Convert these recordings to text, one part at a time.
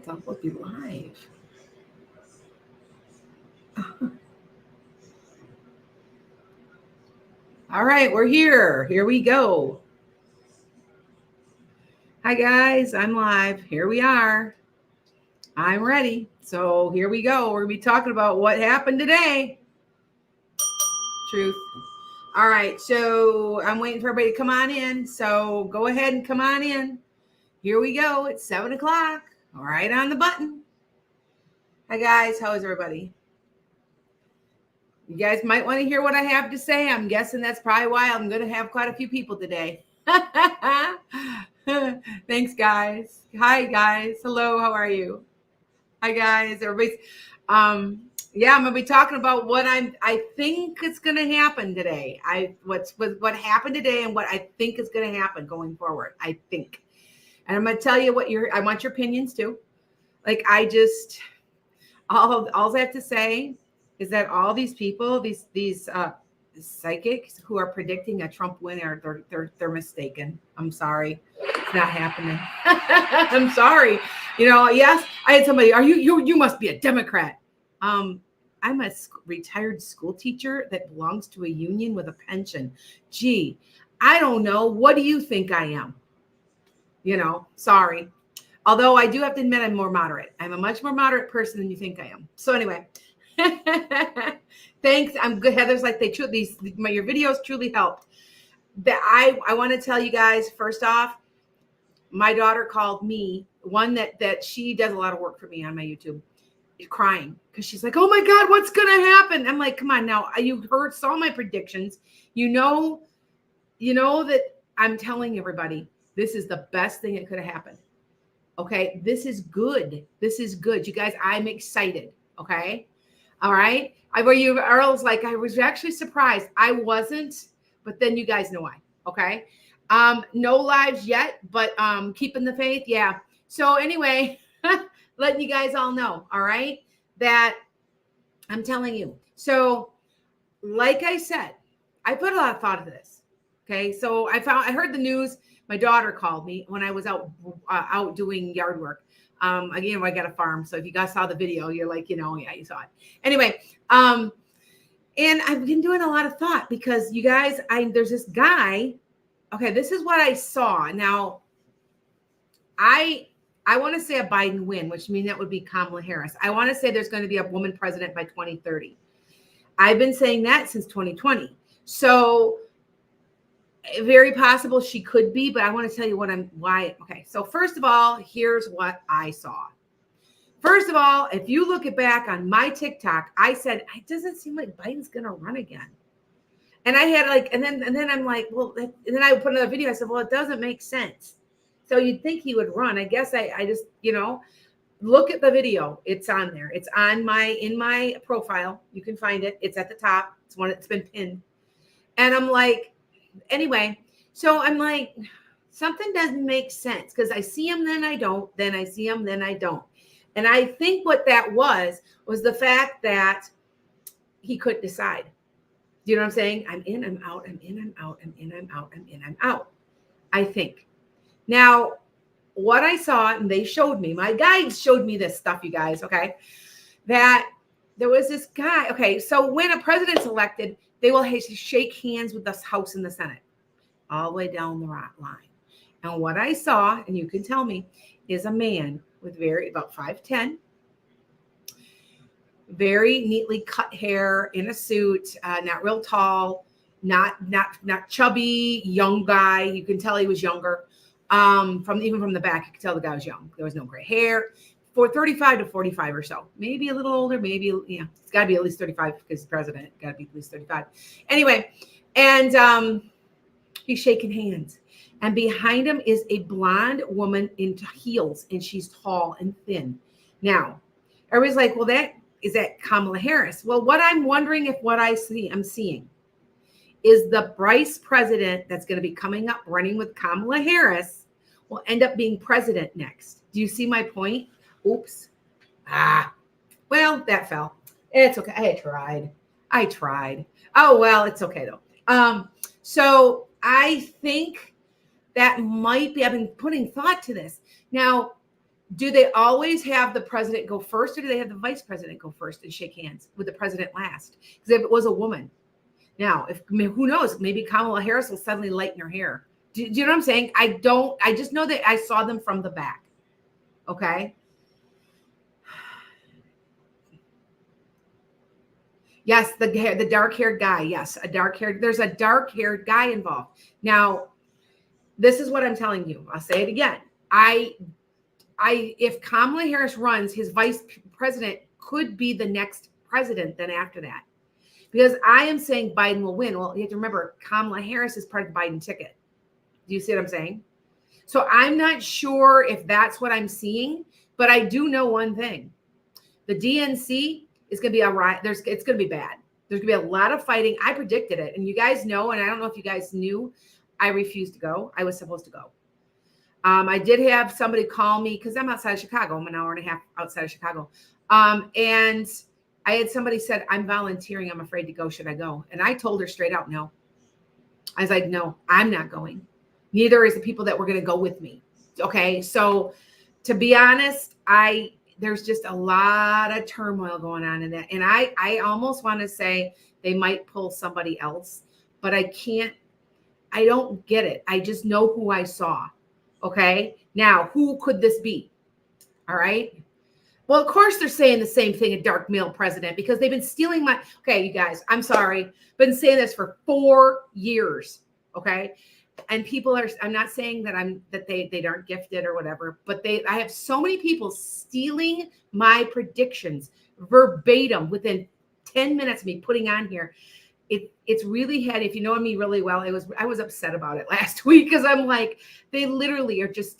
It's all supposed to be live. All right, we're here. Here we go. Hi, guys. I'm live. Here we are. I'm ready. So here we go. We're going to be talking about what happened today. Truth. All right. So I'm waiting for everybody to come on in. So go ahead and come on in. Here we go. It's 7 o'clock. All right, on the button. Hi, guys. How is everybody? You guys might want to hear what I have to say. I'm guessing that's probably why I'm going to have quite a few people today. Thanks, guys. Hi, guys. Hello. How are you? Hi, guys. Everybody's. Yeah, I'm going to be talking about what I think is going to happen today. What happened today and what I think is going to happen going forward. I think, and I'm going to tell you I want your opinions too. Like all I have to say is that all these people, these psychics who are predicting a Trump win, they're mistaken. I'm sorry, it's not happening. I'm sorry. Yes, I had somebody. You must be a Democrat. I'm a retired school teacher that belongs to a union with a pension. Gee, I don't know. What do you think I am? Sorry. Although I do have to admit I'm more moderate. I'm a much more moderate person than you think I am. So anyway. Thanks. I'm good. Heather's like your videos truly helped. I want to tell you guys, first off, my daughter called me, one that she does a lot of work for me on my YouTube, crying because she's like, oh my God, what's gonna happen? I'm like, come on now. You saw my predictions. You know that I'm telling everybody this is the best thing that could have happened. Okay, this is good. This is good. You guys, I'm excited. Okay. All right. Earl's like, I was actually surprised. I wasn't, but then you guys know why. Okay. No lives yet, but keeping the faith. Yeah. So anyway, letting you guys all know, all right, that I'm telling you. So like I said, I put a lot of thought into this. Okay. So I heard the news. My daughter called me when I was out doing yard work. Again, I got a farm. So if you guys saw the video, you're like, yeah, you saw it. Anyway, and I've been doing a lot of thought because you guys, there's this guy. Okay, this is what I saw. Now, I want to say a Biden win, which means that would be Kamala Harris. I want to say there's going to be a woman president by 2030. I've been saying that since 2020. So very possible she could be, but I want to tell you why. Okay. So first of all, here's what I saw. First of all, if you look back on my TikTok, I said, it doesn't seem like Biden's going to run again. And I had and then I'm like, well, and then I put another video. I said, well, it doesn't make sense. So you'd think he would run. I guess I just, look at the video. It's on there. It's in my profile. You can find it. It's at the top. It's been pinned. And I'm like, anyway, so I'm like, something doesn't make sense because I see him, then I don't, then I see him, then I don't. And I think what that was the fact that he couldn't decide. Do you know what I'm saying? I'm in, I'm out, I'm in, I'm out, I'm in, I'm out, I'm in, I'm out. I think. Now, what I saw, and they showed me, my guides showed me this stuff, you guys, okay, that there was this guy. Okay, so when a president's elected, they will shake hands with the House and the Senate all the way down the line. And what I saw, and you can tell me, is a man with about 5'10", very neatly cut hair, in a suit, not real tall, not chubby, young guy. You can tell he was younger. From the back, you could tell the guy was young. There was no gray hair. For 35 to 45 or so, maybe a little older, maybe, it's got to be at least 35 because the president got to be at least 35. Anyway, and he's shaking hands. And behind him is a blonde woman in heels, and she's tall and thin. Now, everybody's like, well, is that Kamala Harris? Well, what I'm wondering if what I'm seeing is the vice president that's going to be coming up running with Kamala Harris will end up being president next. Do you see my point? Oops. Well, that fell. It's okay. I tried. Oh, well, it's okay though. So I think that might be, I've been putting thought to this. Now, do they always have the president go first, or do they have the vice president go first and shake hands with the president last? Because if it was a woman, now, who knows, maybe Kamala Harris will suddenly lighten her hair. Do you know what I'm saying? I just know that I saw them from the back. Okay. Yes, the dark-haired guy. Yes, there's a dark-haired guy involved. Now, this is what I'm telling you. I'll say it again. If Kamala Harris runs, his vice president could be the next president then after that. Because I am saying Biden will win. Well, you have to remember, Kamala Harris is part of the Biden ticket. Do you see what I'm saying? So I'm not sure if that's what I'm seeing, but I do know one thing. The DNC is going to be a riot. It's going to be bad. There's going to be a lot of fighting. I predicted it. And you guys know, and I don't know if you guys knew, I refused to go. I was supposed to go. I did have somebody call me because I'm outside of Chicago. I'm an hour and a half outside of Chicago. And I had somebody said, I'm volunteering. I'm afraid to go. Should I go? And I told her straight out, no. I was like, no, I'm not going. Neither is the people that were going to go with me. Okay. So to be honest, there's just a lot of turmoil going on in that. And I almost want to say they might pull somebody else, but I don't get it. I just know who I saw. Okay. Now, who could this be? All right. Well, of course they're saying the same thing, a dark male president, because they've been stealing okay, you guys, I'm sorry, been saying this for 4 years. Okay. And I'm not saying that they aren't gifted or whatever, but I have so many people stealing my predictions verbatim within 10 minutes of me putting on here. It's really had, if you know me really well, I was upset about it last week because I'm like, they literally are just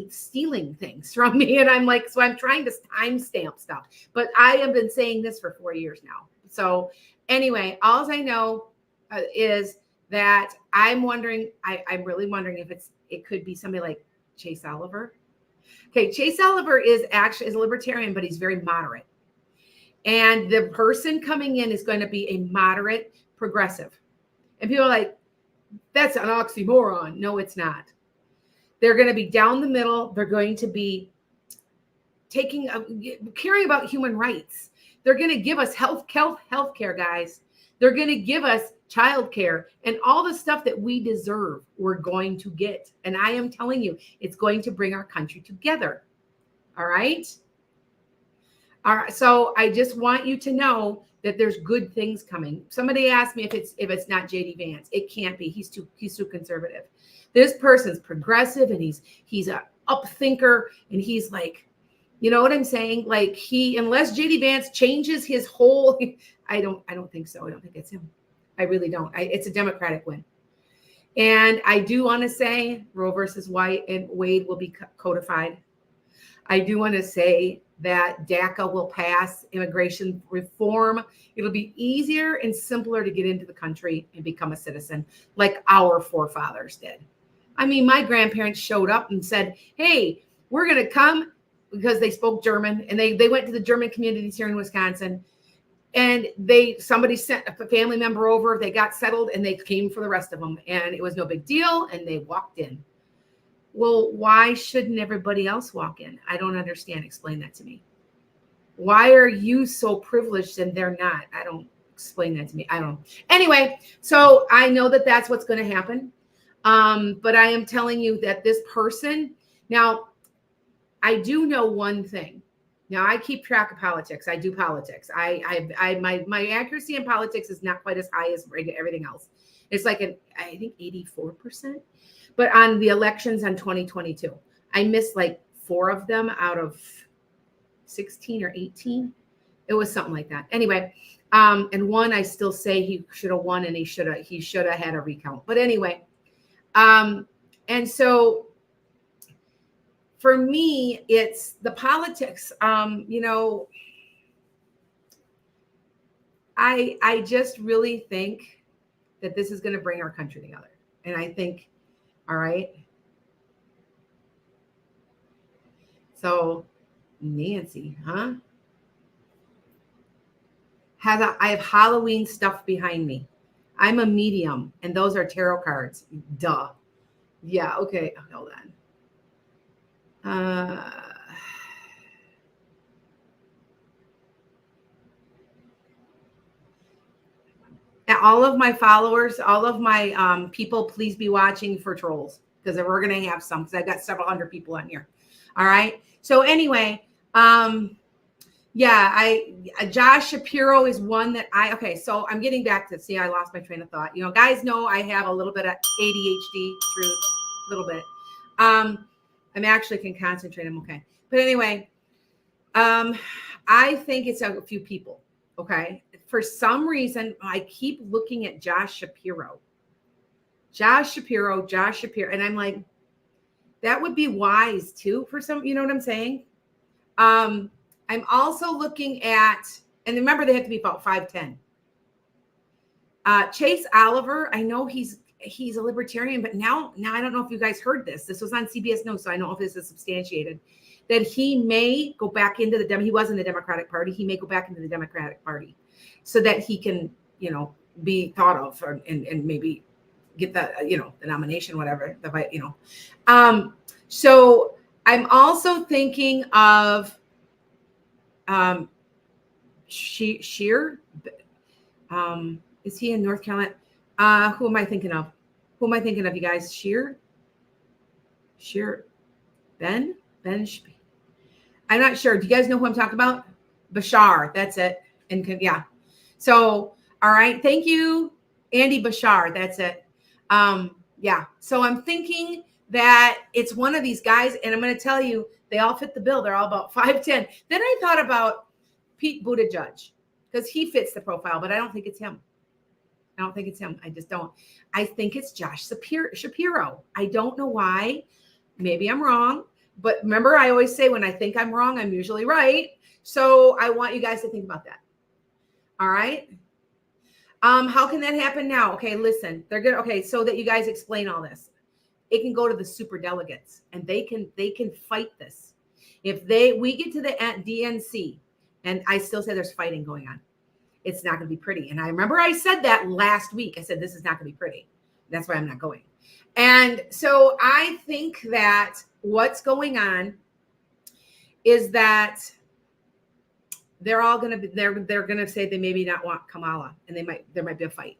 stealing things from me. And I'm like, so I'm trying to timestamp stuff, but I have been saying this for 4 years now. So anyway, all I know is that I'm wondering, I'm really wondering if it could be somebody like Chase Oliver. Okay. Chase Oliver is a libertarian, but he's very moderate. And the person coming in is going to be a moderate progressive. And people are like, that's an oxymoron. No, it's not. They're going to be down the middle. They're going to be caring about human rights. They're going to give us health care, guys. They're going to give us childcare and all the stuff that we deserve. We're going to get. And I am telling you, it's going to bring our country together. All right. All right. So I just want you to know that there's good things coming. Somebody asked me if it's not JD Vance. It can't be. He's too conservative. This person's progressive and he's a up thinker, and he's like, you know what I'm saying? Like unless JD Vance changes his whole, I don't think so. I don't think it's him. I really don't. It's a Democratic win. And I do want to say Roe versus Wade will be codified. I do want to say that DACA will pass, immigration reform. It'll be easier and simpler to get into the country and become a citizen like our forefathers did. I mean, my grandparents showed up and said, hey, we're going to come, because they spoke German, and they went to the German communities here in Wisconsin, and somebody sent a family member over, they got settled, and they came for the rest of them, and it was no big deal, and they walked in. Well, why shouldn't everybody else walk in? I don't understand. Explain that to me. Why are you so privileged and they're not? I don't explain that to me. I don't. Anyway, so I know that that's what's going to happen. But I am telling you that this person, now I do know one thing. Now I keep track of politics. I do politics. My accuracy in politics is not quite as high as everything else. It's like I think 84%. But on the elections on 2022, I missed like 4 of them out of 16 or 18. It was something like that. Anyway, and one I still say he should have won, and he should have had a recount. But anyway, and so for me, it's the politics. I just really think that this is going to bring our country together, and I think. All right. So Nancy, huh? I have Halloween stuff behind me. I'm a medium, and those are tarot cards. Duh. Yeah. Okay. Hold on. And all of my followers, all of my people, please be watching for trolls, because we're going to have some, because I've got several hundred people on here. All right. So anyway, yeah, Josh Shapiro is one that okay, so I'm getting back to, see, I lost my train of thought. You know, guys know I have a little bit of ADHD, truth, a little bit. I'm actually can concentrate, I'm okay. But anyway, I think it's a few people, okay? For some reason, I keep looking at Josh Shapiro, and I'm like, that would be wise too for some, you know what I'm saying? I'm also looking at, and remember, they have to be about 5'10". Chase Oliver, I know he's a libertarian, but now I don't know if you guys heard this. This was on CBS News, so I don't know if this is substantiated, that he may go back into he was in the Democratic Party. He may go back into the Democratic Party so that he can, you know, be thought of and maybe get the, you know, the nomination, whatever, you know. So I'm also thinking of Shear. Is he in North Carolina? Who am I thinking of? You guys? Shear. Ben. I'm not sure. Do you guys know who I'm talking about? Bashar. That's it. And yeah. So, all right. Thank you, Andy Bashar. That's it. Yeah. So I'm thinking that it's one of these guys, and I'm going to tell you, they all fit the bill. They're all about 5'10". Then I thought about Pete Buttigieg, because he fits the profile, but I don't think it's him. I just don't. I think it's Josh Shapiro. I don't know why. Maybe I'm wrong. But remember, I always say when I think I'm wrong, I'm usually right. So I want you guys to think about that. All right. How can that happen now? Okay, listen. They're good. Okay, so that you guys explain all this. It can go to the super delegates, and they can fight this. If we get to the DNC, and I still say there's fighting going on, it's not going to be pretty. And I remember I said that last week. I said, this is not going to be pretty. That's why I'm not going. And so I think that what's going on is that they're all going to be, they're going to say they maybe not want Kamala, and there might be a fight.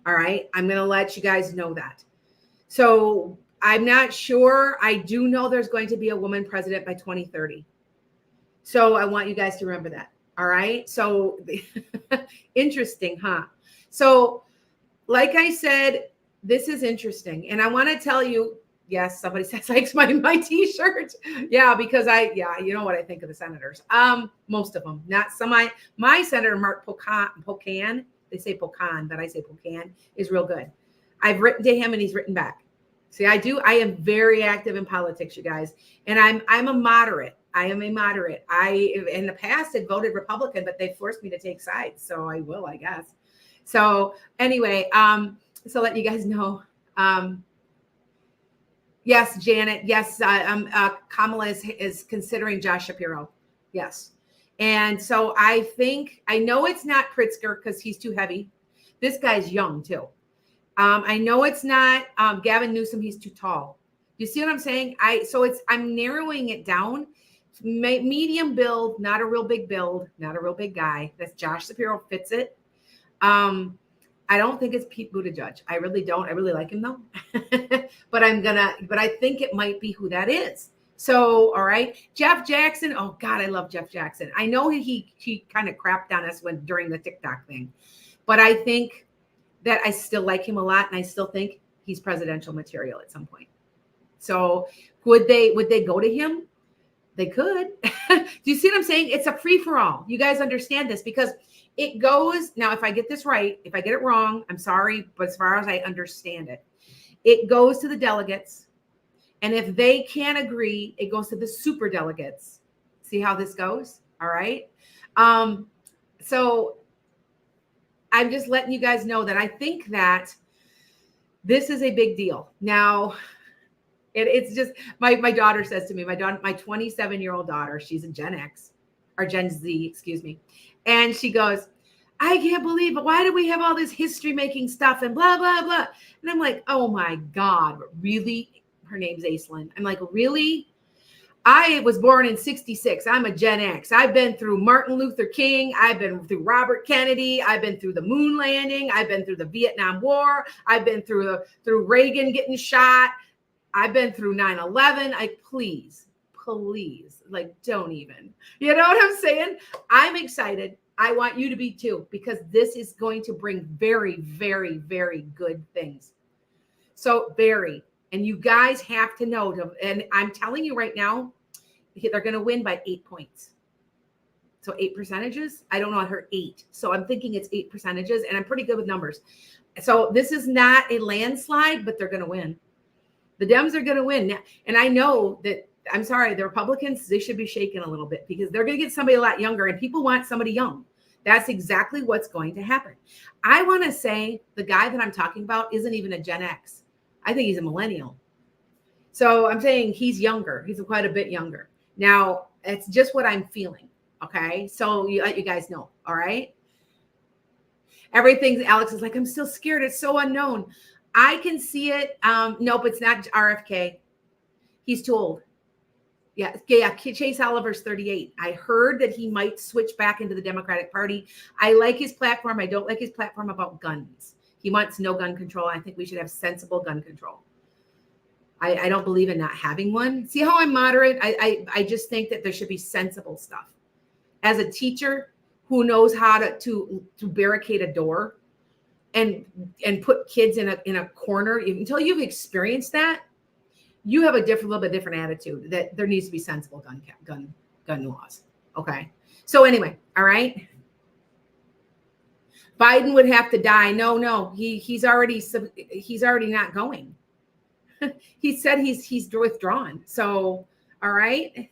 All right. I'm going to let you guys know that. So I'm not sure. I do know there's going to be a woman president by 2030. So I want you guys to remember that. All right. So interesting, huh? So like I said, this is interesting. And I want to tell you, yes, somebody says likes my t-shirt. Yeah, because you know what I think of the senators. Most of them, not some. My senator, Mark Pocan, they say Pocan, but I say Pocan, is real good. I've written to him and he's written back. See, I am very active in politics, you guys. And I'm a moderate. I am a moderate. I, in the past, had voted Republican, but they forced me to take sides. So I will, I guess. So anyway, so let you guys know. Yes, Janet. Yes, Kamala is considering Josh Shapiro. Yes. And so I know it's not Pritzker because he's too heavy. This guy's young too. I know it's not Gavin Newsom. He's too tall. You see what I'm saying? I'm narrowing it down. Medium build, not a real big build, not a real big guy. That's Josh Shapiro, fits it. I don't think it's Pete Buttigieg. I really don't. I really like him though. but I think it might be who that is. So, all right. Jeff Jackson. Oh God, I love Jeff Jackson. I know he kind of crapped on us during the TikTok thing, but I think that I still like him a lot. And I still think he's presidential material at some point. So would they go to him? They could. Do you see what I'm saying? It's a free for all. You guys understand this because it goes now. If I get this right, if I get it wrong, I'm sorry. But as far as I understand it, it goes to the delegates. And if they can't agree, it goes to the super delegates. See how this goes? All right. So I'm just letting you guys know that I think that this is a big deal. Now, it's just my daughter says to me, my 27-year-old daughter, she's a Gen X or Gen Z, excuse me. And she goes, I can't believe it. Why do we have all this history making stuff and blah, blah, blah. And I'm like, oh my God, really? Her name's Aislinn. I'm like, really? I was born in 66. I'm a Gen X. I've been through Martin Luther King. I've been through Robert Kennedy. I've been through the moon landing. I've been through the Vietnam War. I've been through Reagan getting shot. I've been through 9/11. Please, like, don't even. You know what I'm saying? I'm excited. I want you to be too, because this is going to bring very, very, very good things. So very. And you guys have to know, and I'm telling you right now, they're going to win by 8 points. So 8 percentages. I don't know. I heard 8. So I'm thinking it's 8 percentages, and I'm pretty good with numbers. So this is not a landslide, but they're going to win. The Dems are going to win. And I know that, I'm sorry, the Republicans, they should be shaking a little bit, because they're going to get somebody a lot younger, and people want somebody young. That's exactly what's going to happen. I want to say the guy that I'm talking about isn't even a Gen X. I think he's a millennial. So I'm saying he's younger. He's quite a bit younger. Now, it's just what I'm feeling. Okay. So let you guys know. All right. Everything's, Alex is like, I'm still scared. It's so unknown. I can see it. Nope, it's not RFK. He's too old. Yeah. Chase Oliver's 38. I heard that he might switch back into the Democratic Party. I like his platform. I don't like his platform about guns. He wants no gun control. I think we should have sensible gun control. I don't believe in not having one. See how I'm moderate? I just think that there should be sensible stuff. As a teacher who knows how to barricade a door and put kids in a corner, until you've experienced that, you have a little bit different attitude that there needs to be sensible gun laws. Okay. So anyway, all right. Biden would have to die. No, he's already not going. He said he's withdrawn. So, all right.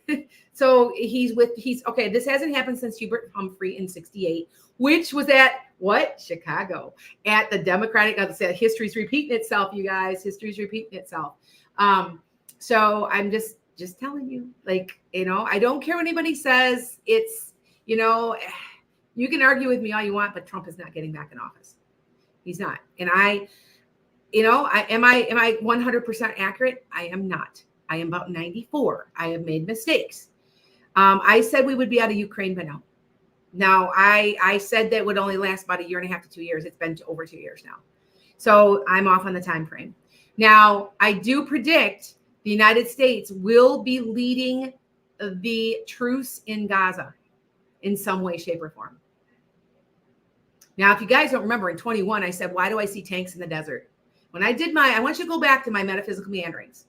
So he's okay. This hasn't happened since Hubert Humphrey in 68, which was at what? Chicago, at the Democratic. History's repeating itself, you guys. History's repeating itself. So I'm just telling you, like, I don't care what anybody says. It's, you can argue with me all you want, but Trump is not getting back in office. He's not. And am I 100% accurate? I am not. I am about 94. I have made mistakes. I said we would be out of Ukraine by now. Now, I said that would only last about 1.5 to 2 years. It's been over 2 years now. So I'm off on the time frame. Now, I do predict the United States will be leading the truce in Gaza in some way, shape, or form. Now, if you guys don't remember, in 21, I said, why do I see tanks in the desert? When I did I want you to go back to my metaphysical meanderings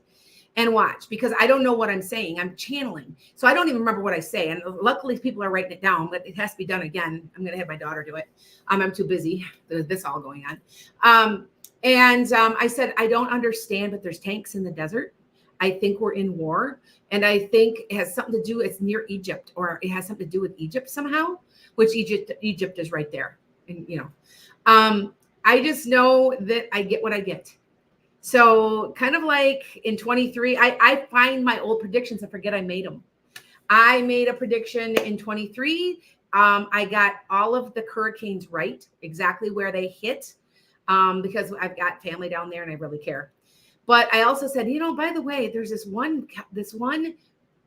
and watch, because I don't know what I'm saying. I'm channeling. So I don't even remember what I say. And luckily people are writing it down, but it has to be done again. I'm going to have my daughter do it. I'm too busy. There's this all going on. I said, I don't understand, but there's tanks in the desert. I think we're in war. And I think it has something to do, it's near Egypt, or it has something to do with Egypt somehow, which Egypt is right there. And, I just know that I get what I get. So kind of like in 23, I find my old predictions and forget I made them. I made a prediction in 23. I got all of the hurricanes right, exactly where they hit, because I've got family down there and I really care. But I also said, by the way, there's this one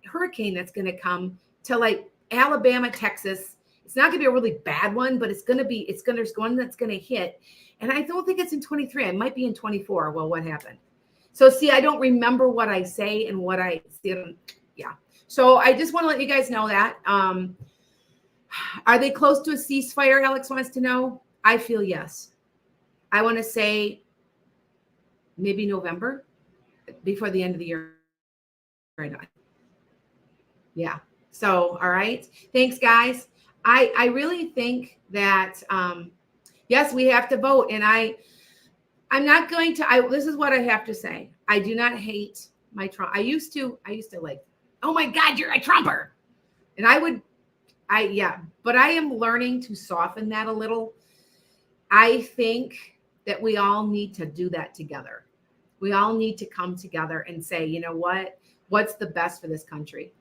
hurricane that's going to come to like Alabama, Texas. It's not going to be a really bad one, but there's one that's going to hit. And I don't think it's in 23. I might be in 24. Well, what happened? So see, I don't remember what I say and what I see. Yeah. So I just want to let you guys know that. Are they close to a ceasefire? Alex wants to know. I feel yes. I want to say maybe November, before the end of the year. Right on. Yeah. So, all right. Thanks, guys. I really think that, yes, we have to vote. And I'm not going to, this is what I have to say. I do not hate my Trump. I used to like, oh my God, you're a Trumper. And but I am learning to soften that a little. I think that we all need to do that together. We all need to come together and say, you know what? What's the best for this country?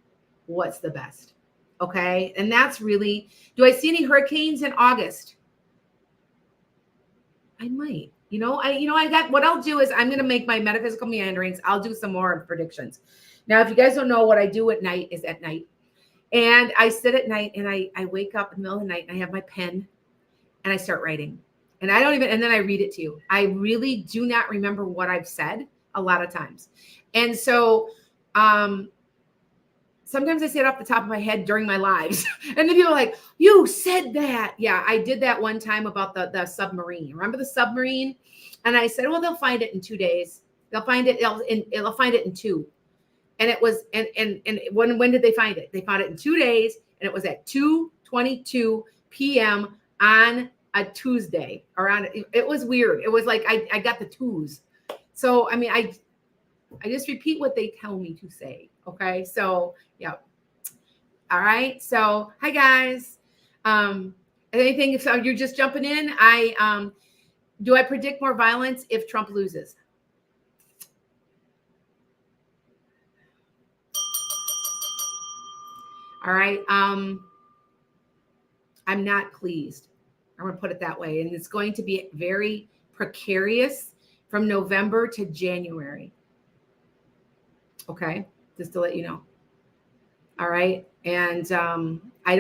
What's the best? Okay. And that's really, do I see any hurricanes in August? I might. I got, what I'll do is I'm going to make my metaphysical meanderings. I'll do some more predictions. Now, if you guys don't know, what I do at night is at night. And I sit at night and I wake up in the middle of the night and I have my pen and I start writing. And and then I read it to you. I really do not remember what I've said a lot of times. And so, sometimes I say it off the top of my head during my lives. And then people are like, you said that. Yeah, I did that one time about the submarine. Remember the submarine? And I said, well, they'll find it in 2 days. They'll find it. They'll find it in 2. And it was, and when did they find it? They found it in 2 days. And it was at 2:22 p.m. on a Tuesday. It was weird. It was like, I got the twos. So, I mean, I just repeat what they tell me to say. Okay. So, yeah. All right. So, hi guys. Anything, if you're just jumping in, do I predict more violence if Trump loses? All right. I'm not pleased. I'm going to put it that way. And it's going to be very precarious from November to January. Okay. Just to let you know. All right. And I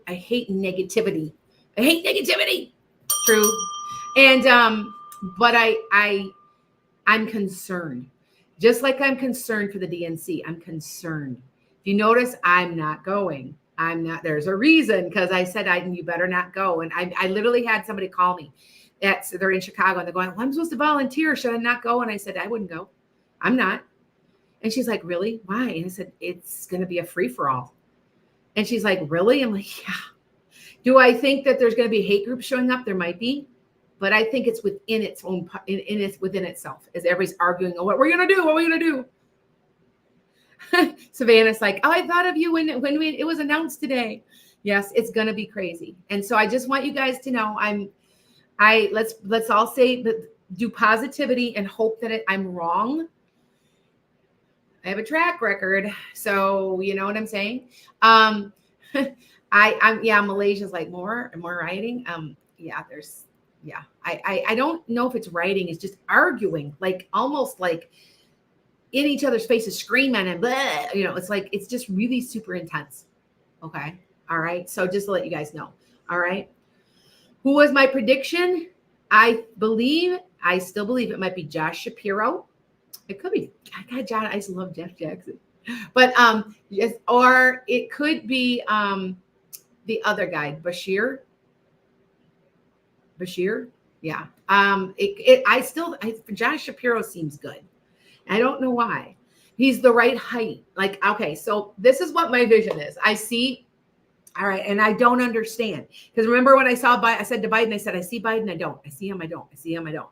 hate negativity. I hate negativity. True. And but I'm concerned. Just like I'm concerned for the DNC. I'm concerned. If you notice, I'm not going. There's a reason, because I said you better not go. And I literally had somebody call me. They're in Chicago and they're going, well, I'm supposed to volunteer. Should I not go? And I said, I wouldn't go. I'm not. And she's like, really? Why? And I said, it's going to be a free-for-all. And she's like, really? I'm like, yeah. Do I think that there's going to be hate groups showing up? There might be. But I think it's within its own, within itself, as everybody's arguing, what we're going to do, what we're going to do. Savannah's like, oh, I thought of you when it was announced today. Yes, it's going to be crazy. And so I just want you guys to know, let's all say, do positivity and hope that I'm wrong. I have a track record, so you know what I'm saying. Malaysia's like more rioting. I don't know if it's writing. It's just arguing, like almost like in each other's faces, screaming and blah. It's like, it's just really super intense. Okay. All right. So just to let you guys know. All right. Who was my prediction? I still believe it might be Josh Shapiro. It could be, God, John, I just love Jeff Jackson. But yes, or it could be the other guy, Bashir. Yeah. Josh Shapiro seems good. I don't know why. He's the right height. Like, okay, so this is what my vision is. I see, all right, and I don't understand. Because remember when I said to Biden, I said, I see Biden, I don't. I see him, I don't. I see him, I don't.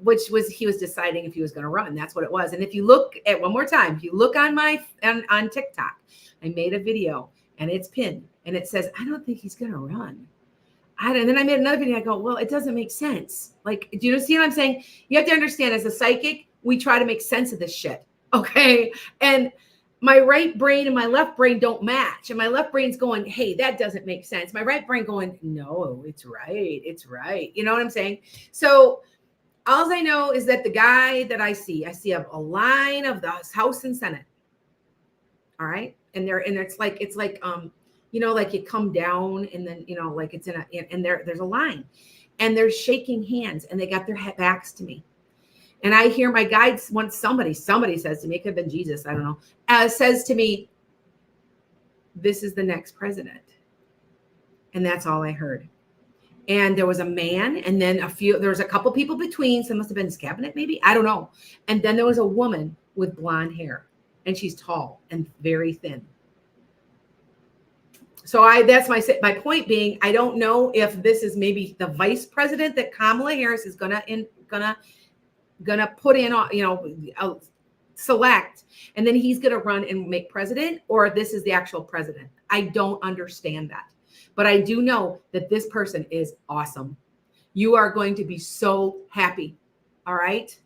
Which was, he was deciding if he was going to run. That's what it was. And if you look at one more time, if you look on on TikTok, I made a video and it's pinned and it says, I don't think he's going to run. And then I made another video. I go, well, it doesn't make sense. Like, do you see what I'm saying? You have to understand, as a psychic, we try to make sense of this shit. Okay. And my right brain and my left brain don't match. And my left brain's going, hey, that doesn't make sense. My right brain going, no, it's right. It's right. You know what I'm saying? So all I know is that the guy that I see a line of the House and Senate. All right. And it's like, like you come down and then, like it's there's a line and they're shaking hands and they got their backs to me. And I hear my guides, once somebody says to me, it could have been Jesus, I don't know, says to me, this is the next president. And that's all I heard. And there was a man, and then there was a couple people between, so it must have been his cabinet maybe, I don't know. And then there was a woman with blonde hair, and she's tall and very thin. So that's my point being, I don't know if this is maybe the vice president that Kamala Harris is gonna put in, select, and then he's gonna run and make president, or this is the actual president. I don't understand that. But I do know that this person is awesome. You are going to be so happy. All right.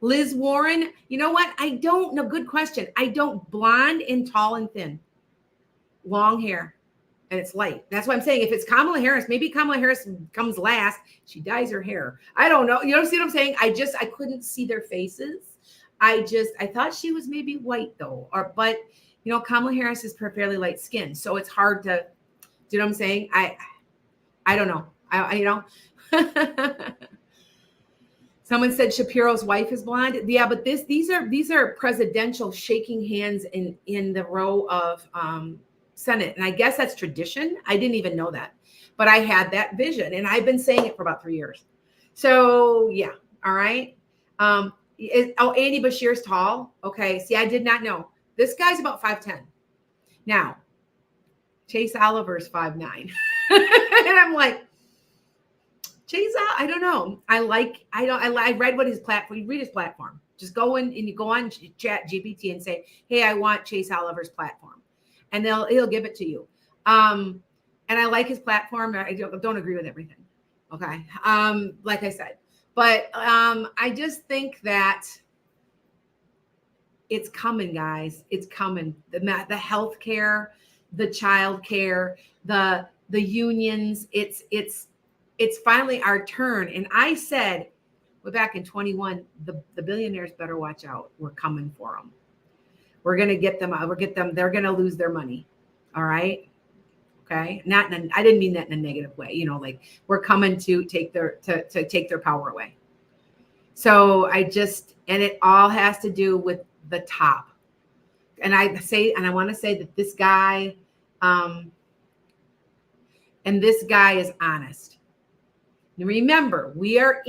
Liz Warren, you know what? I don't know. Good question. I don't. Blonde and tall and thin. Long hair. and it's light. That's why I'm saying if it's Kamala Harris, maybe Kamala Harris comes last. She dyes her hair. I don't know. You know, see what I'm saying? I couldn't see their faces. I thought she was maybe white though, but you know, Kamala Harris is fairly light skinned, so it's hard to. Do you know what I'm saying? I don't know. You know. Someone said Shapiro's wife is blonde. Yeah, but these are presidential shaking hands in the row of Senate, and I guess that's tradition. I didn't even know that, but I had that vision, and I've been saying it for about 3 years. So yeah, all right. Andy Bashir's tall. Okay, see, I did not know. This guy's about 5'10". Now, Chase Oliver's 5'9", and I'm like, Chase, I don't know. I read what his platform. You read his platform. Just go in and you go on Chat GPT and say, "Hey, I want Chase Oliver's platform," and he'll give it to you. And I like his platform. I don't agree with everything. Okay, like I said, but I just think that it's coming, guys. It's coming. The healthcare, the child care, the unions. It's finally our turn. And I said, we're back in 21, the billionaires better watch out. We're coming for them. We're going to get them. They're going to lose their money. All right. Okay. I didn't mean that in a negative way. You know, like we're coming to take their power away. So and it all has to do with the top. And I want to say that this guy, and this guy is honest. Remember, we are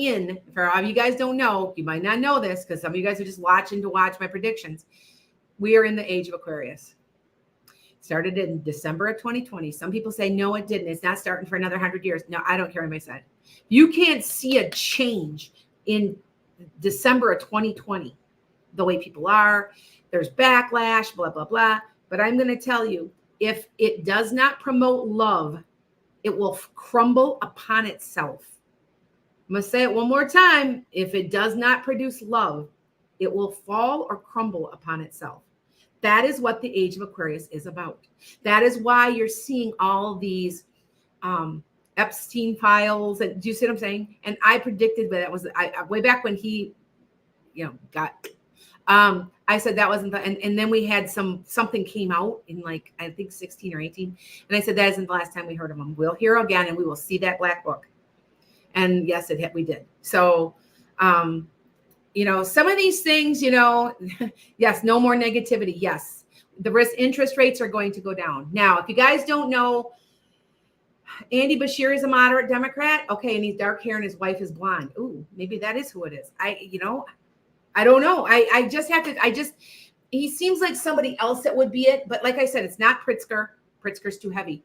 for all of you guys don't know, you might not know this because some of you guys are just watching to watch my predictions. We are in the age of Aquarius. Started in December of 2020. Some people say, no, it didn't. It's not starting for another 100 years. No, I don't care what I said. You can't see a change in December of 2020, the way people are. There's backlash, blah, blah, blah. But I'm going to tell you, if it does not promote love, it will crumble upon itself. I'm going to say it one more time. If it does not produce love, it will fall or crumble upon itself. That is what the age of Aquarius is about. That is why you're seeing all these Epstein files. And do you see what I'm saying? And I predicted that was way back when he, got. I said that wasn't and then we had something came out in like I think 16 or 18, and I said that isn't the last time we heard of him. We'll hear again, and we will see that black book. And yes, we did. So, some of these things, yes, no more negativity. Yes, the interest rates are going to go down. Now, if you guys don't know, Andy Bashir is a moderate Democrat. Okay, and he's dark hair and his wife is blonde. Ooh, maybe that is who it is. I don't know. I just have to, he seems like somebody else that would be it. But like I said, it's not Pritzker. Pritzker's too heavy.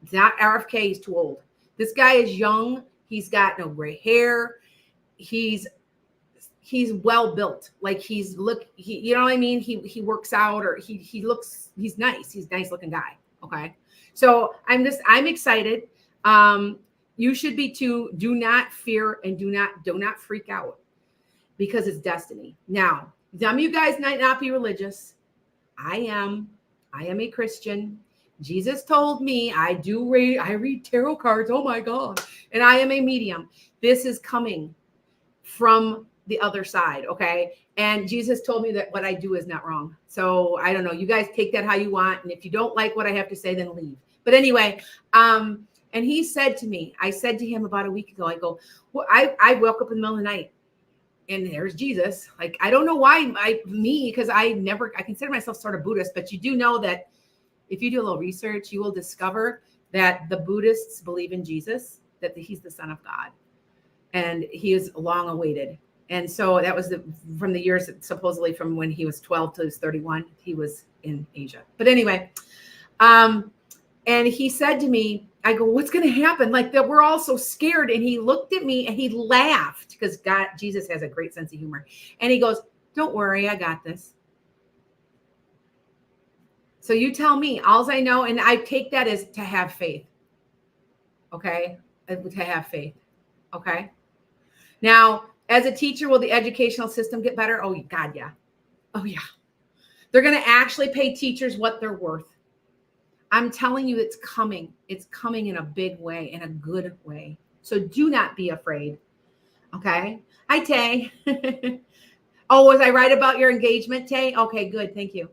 It's not RFK. He's too old. This guy is young. He's got no gray hair. He's well built. Like you know what I mean? He works out, or he's nice. He's a nice looking guy. Okay. So I'm excited. You should be too. Do not fear and do not freak out, because it's destiny. Now, some of you guys might not be religious. I am a Christian. Jesus told me I read tarot cards. Oh my God. And I am a medium. This is coming from the other side. Okay. And Jesus told me that what I do is not wrong. So I don't know. You guys take that how you want. And if you don't like what I have to say, then leave. But anyway, and he said to me, I said to him about a week ago, I go, well, I woke up in the middle of the night, and there's Jesus. Like, I don't know why because I consider myself sort of Buddhist, but you do know that if you do a little research, you will discover that the Buddhists believe in Jesus, that he's the Son of God, and he is long awaited. And so that was from the years, supposedly from when he was 12 to he was 31, he was in Asia. But anyway, and he said to me, I go, what's going to happen? Like that, we're all so scared. And he looked at me and he laughed, because Jesus has a great sense of humor. And he goes, don't worry, I got this. So you tell me. All I know, and I take that as to have faith. Okay, to have faith. Okay. Now, as a teacher, will the educational system get better? Oh God, yeah. Oh yeah. They're going to actually pay teachers what they're worth. I'm telling you, it's coming. It's coming in a big way, in a good way. So do not be afraid. Okay. Hi, Tay. Oh, was I right about your engagement, Tay? Okay, good. Thank you.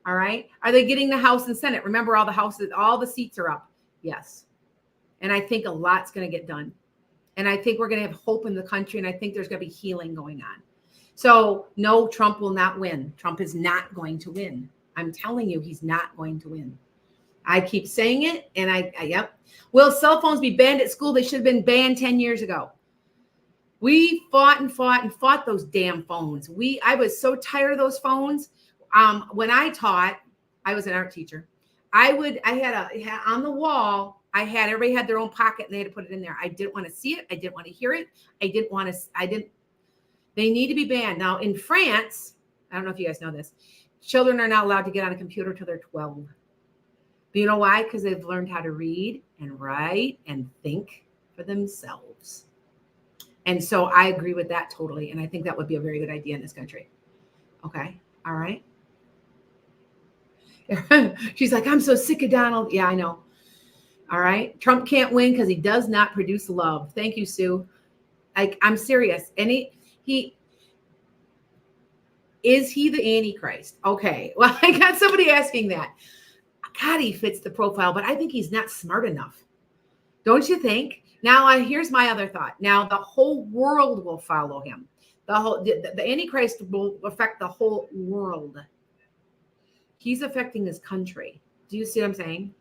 All right. Are they getting the House and Senate? Remember, all the houses, all the seats are up. Yes. And I think a lot's going to get done. And I think we're going to have hope in the country. And I think there's going to be healing going on. So no, Trump will not win. Trump is not going to win. I'm telling you, he's not going to win. I keep saying it. And yep. Will cell phones be banned at school? They should have been banned 10 years ago. We fought and fought and fought those damn phones. I was so tired of those phones. When I taught, I was an art teacher. I had on the wall, everybody had their own pocket and they had to put it in there. I didn't want to see it. I didn't want to hear it. They need to be banned. Now in France, I don't know if you guys know this, children are not allowed to get on a computer till they're 12. But you know why? Because they've learned how to read and write and think for themselves. And so I agree with that totally. And I think that would be a very good idea in this country. Okay. All right. She's like, I'm so sick of Donald. Yeah, I know. All right. Trump can't win because he does not produce love. Thank you, Sue. Like, I'm serious. And is he the Antichrist? Okay. Well, I got somebody asking that. God, he fits the profile, but I think he's not smart enough. Don't you think? Now, here's my other thought. Now, the whole world will follow him. The Antichrist will affect the whole world. He's affecting this country. Do you see what I'm saying?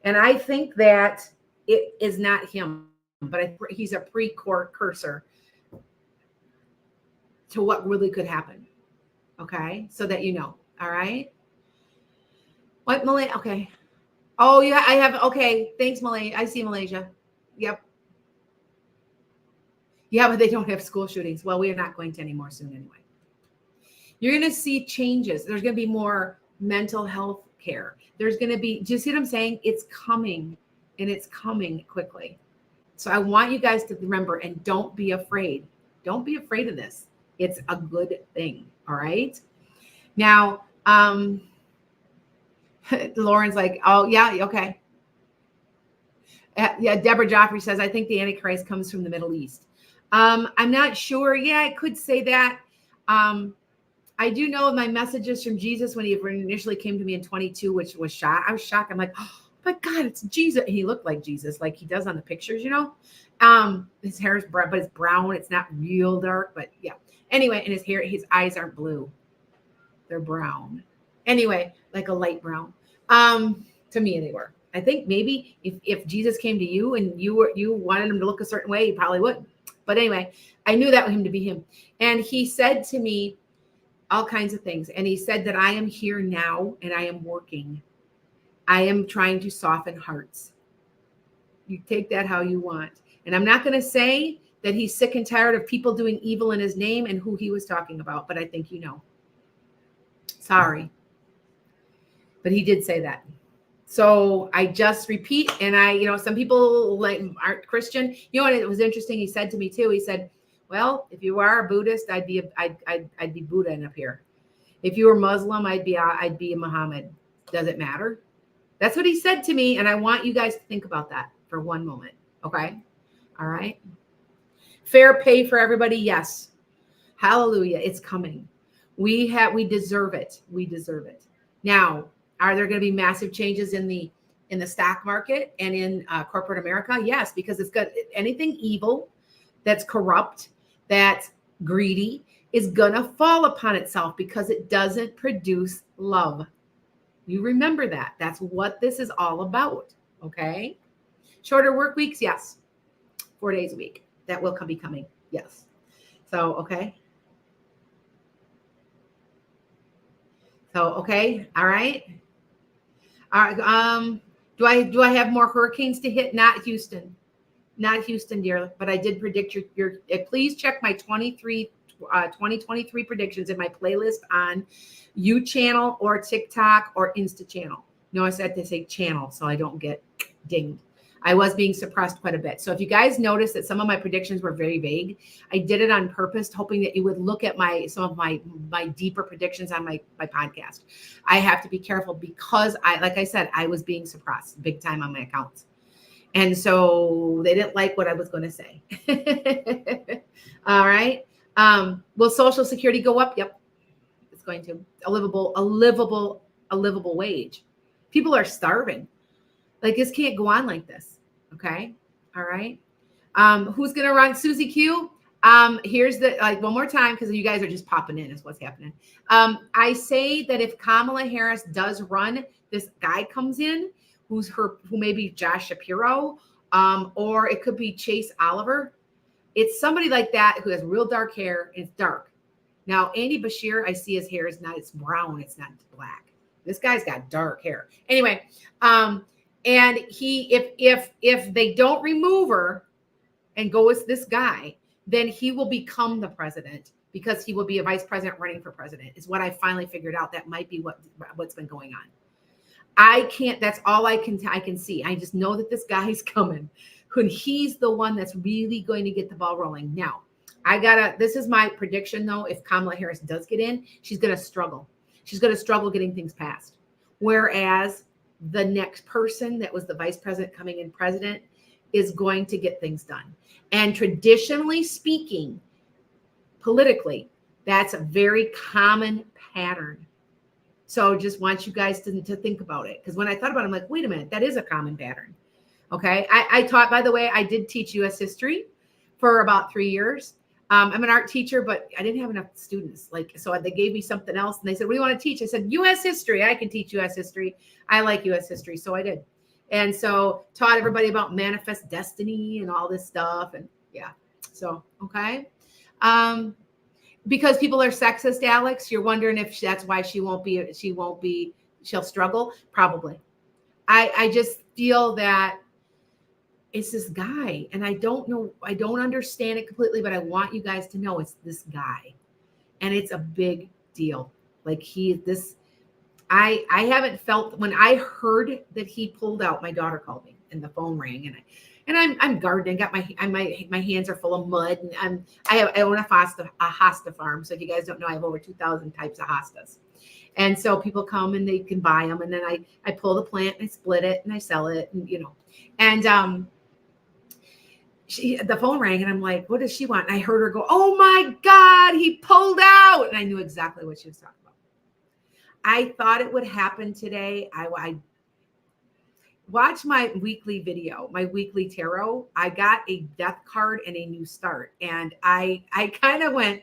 And I think that it is not him, but he's a precursor to what really could happen. Okay, so that you know. All right. What, Malaysia? Okay. Oh, yeah, I have. Okay, thanks, Malaysia. I see Malaysia. Yep. Yeah, but they don't have school shootings. Well, we are not going to anymore soon anyway. You're going to see changes. There's going to be more mental health care. There's going to be, do you see what I'm saying? It's coming, and it's coming quickly. So I want you guys to remember, and don't be afraid. Don't be afraid of this. It's a good thing. All right. Now, Lauren's like, oh, yeah, okay. Yeah, Deborah Joffrey says, I think the Antichrist comes from the Middle East. I'm not sure. Yeah, I could say that. I do know my messages from Jesus when he initially came to me in 22, which was shocked. I was shocked. I'm like, oh my God, it's Jesus. And he looked like Jesus, like he does on the pictures, you know. His hair is brown, but it's brown. It's not real dark, but yeah. Anyway, and his eyes aren't blue. They're brown. Anyway, like a light brown. To me, they were. I think maybe if Jesus came to you and you wanted him to look a certain way, he probably would. But anyway, I knew that was him to be him. And he said to me all kinds of things. And he said that I am here now and I am working. I am trying to soften hearts. You take that how you want. And I'm not going to say that he's sick and tired of people doing evil in his name and who he was talking about. But I think you know. Sorry. But he did say that. So I just repeat, and some people aren't Christian. You know what? It was interesting. He said to me too. He said, "Well, if you are a Buddhist, I'd be Buddha up here. If you were Muslim, I'd be a Muhammad. Does it matter?" That's what he said to me, and I want you guys to think about that for one moment. Okay, all right. Fair pay for everybody. Yes, hallelujah. It's coming. We deserve it. We deserve it. Now, are there going to be massive changes in the stock market and in corporate America? Yes, because it's got anything evil, that's corrupt, that's greedy, is going to fall upon itself because it doesn't produce love. You remember that. That's what this is all about. Okay. Shorter work weeks. Yes. 4 days a week. That will be coming. Yes. So, okay. So, okay. All right. All right. Do I have more hurricanes to hit? Not Houston, dear. But I did predict your. Please check my 2023 predictions in my playlist on U channel or TikTok or Insta channel. No, I said to say channel so I don't get dinged. I was being suppressed quite a bit. So if you guys notice that some of my predictions were very vague, I did it on purpose, hoping that you would look at some of my deeper predictions on my podcast. I have to be careful because like I said, I was being suppressed big time on my accounts. And so they didn't like what I was going to say. All right. Will Social Security go up? Yep. It's going to. A livable wage. People are starving. Like, this can't go on like this. Okay. All right. Who's going to run Susie Q? Here's one more time, because you guys are just popping in is what's happening. I say that if Kamala Harris does run, this guy comes in who may be Josh Shapiro, or it could be Chase Oliver. It's somebody like that who has real dark hair and it's dark. Now, Andy Bashir, I see his hair is not, it's brown. It's not black. This guy's got dark hair. Anyway, and if they don't remove her and go with this guy, then he will become the president, because he will be a vice president running for president, is what I finally figured out. That might be what's been going on. That's all I can see. I just know that this guy's coming, and he's the one that's really going to get the ball rolling. Now, this is my prediction though. If Kamala Harris does get in, she's going to struggle. She's going to struggle getting things passed. Whereas the next person that was the vice president coming in president is going to get things done. And traditionally speaking, politically, that's a very common pattern. So just want you guys to think about it. Because when I thought about it, I'm like, wait a minute, that is a common pattern. Okay. I taught, by the way, I did teach U.S. history for about 3 years. I'm an art teacher, but I didn't have enough students. So they gave me something else and they said, what do you want to teach? I said, U.S. history. I can teach U.S. history. I like U.S. history. So I did. And so taught everybody about manifest destiny and all this stuff. And yeah. So, okay. Because people are sexist, Alex, you're wondering if that's why she'll struggle. Probably. I just feel that it's this guy, and I don't understand it completely, but I want you guys to know it's this guy, and it's a big deal. I haven't felt, when I heard that he pulled out, my daughter called me and the phone rang, and I'm gardening, got my hands are full of mud, and I own a hosta farm. So if you guys don't know, I have over 2,000 types of hostas. And so people come and they can buy them. And then I pull the plant and I split it and I sell it, and the phone rang and I'm like, what does she want? And I heard her go, oh my God, he pulled out. And I knew exactly what she was talking about. I thought it would happen today. I watch my weekly video, my weekly tarot. I got a death card and a new start. And I kind of went,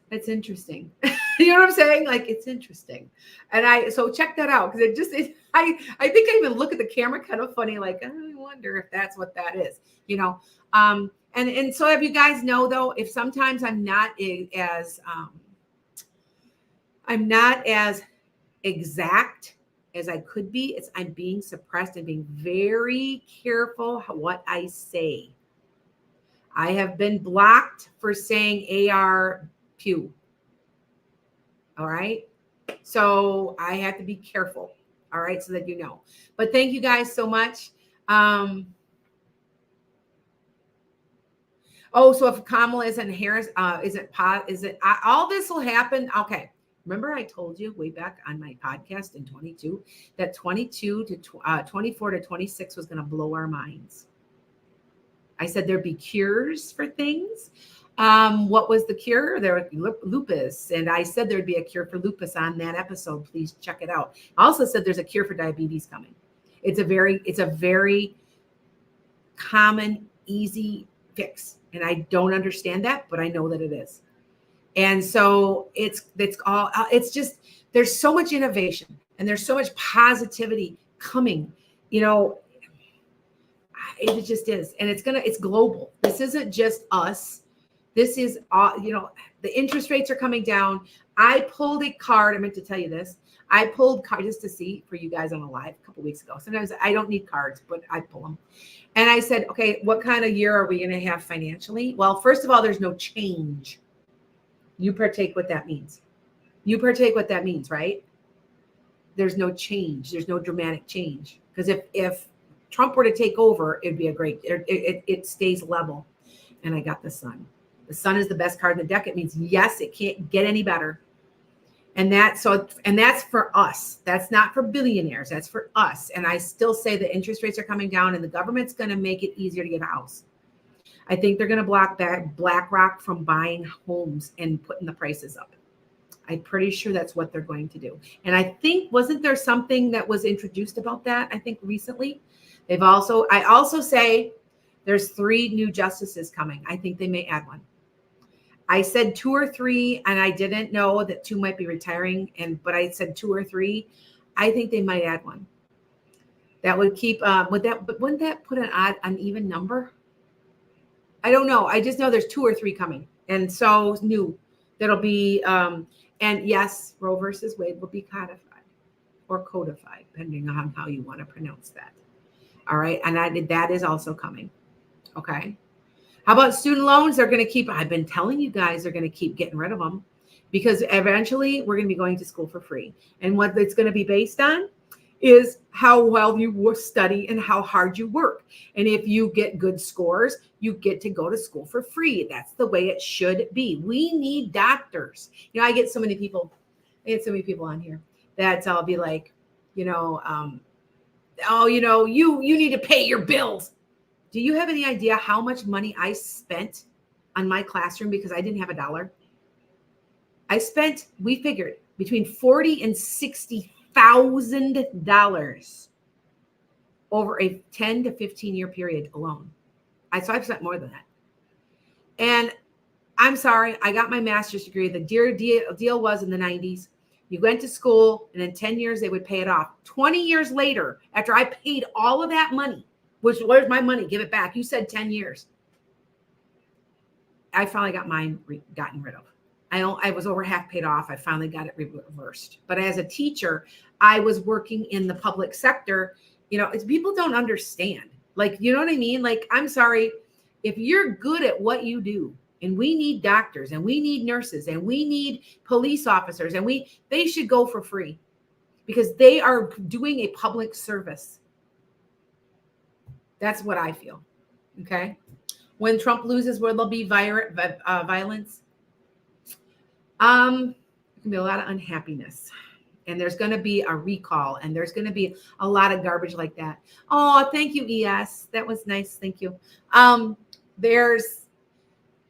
that's interesting. You know what I'm saying? It's interesting. And so check that out. Cause I think I even look at the camera kind of funny, I wonder if that's what that is, and so if you guys know though, if sometimes I'm not as exact as I could be, I'm being suppressed and being very careful what I say. I have been blocked for saying AR Pew. All right. So I have to be careful. All right. So that you know. But thank you guys so much. So if Kamala isn't Harris, all this will happen? Okay. Remember I told you way back on my podcast in 22 that 22 to 24 to 26 was going to blow our minds. I said there'd be cures for things. What was the cure? There was lupus. And I said there'd be a cure for lupus on that episode. Please check it out. I also said there's a cure for diabetes coming. It's a very common, easy fix. And I don't understand that, but I know that it is. And so it's just, there's so much innovation and there's so much positivity coming, it just is. And it's global. This isn't just us. This is, the interest rates are coming down. I pulled a card. I meant to tell you this. I pulled cards just to see for you guys on a live a couple weeks ago. Sometimes I don't need cards, but I pull them. And I said, okay, what kind of year are we going to have financially? Well, first of all, there's no change. You partake what that means. Right? there's no change. There's no dramatic change. Because if Trump were to take over, it'd be a great, it stays level. And I got the sun. The sun is the best card in the deck. It means, yes, it can't get any better. And that's for us. That's not for billionaires. That's for us. And I still say the interest rates are coming down and the government's going to make it easier to get a house. I think they're going to block that BlackRock from buying homes and putting the prices up. I'm pretty sure that's what they're going to do. And I think, wasn't there something that was introduced about that? I think recently. I also say there's 3 new justices coming. I think they may add one. I said 2 or 3, and I didn't know that 2 might be retiring. But I said 2 or 3. I think they might add one. That would keep. But wouldn't that put an even number? I don't know. I just know there's 2 or 3 coming, and so new. That'll be. And yes, Roe versus Wade will be codified or codified, depending on how you want to pronounce that. All right, and that is also coming. Okay. How about student loans? They're going to keep, I've been telling you guys, they're going to keep getting rid of them because eventually we're going to be going to school for free. And what it's going to be based on is how well you study and how hard you work. And if you get good scores, you get to go to school for free. That's the way it should be. We need doctors. You know, I get so many people on here that I'll be like, you need to pay your bills. Do you have any idea how much money I spent on my classroom because I didn't have $1? We figured between $40,000 and $60,000 over a 10 to 15 year period alone. So I've spent more than that. And I'm sorry, I got my master's degree. The deal was in the 90s. You went to school and in 10 years, they would pay it off. 20 years later, after I paid all of that money, where's my money? Give it back. You said 10 years. I finally got mine gotten rid of. I was over half paid off. I finally got it reversed. But as a teacher, I was working in the public sector. You know, people don't understand. Like, you know what I mean? Like, I'm sorry, if you're good at what you do, and we need doctors, and we need nurses, and we need police officers, and they should go for free because they are doing a public service. That's what I feel. Okay. When Trump loses, will there be violence? There can be a lot of unhappiness, and there's going to be a recall, and there's going to be a lot of garbage like that. Oh, thank you, ES. That was nice. Thank you.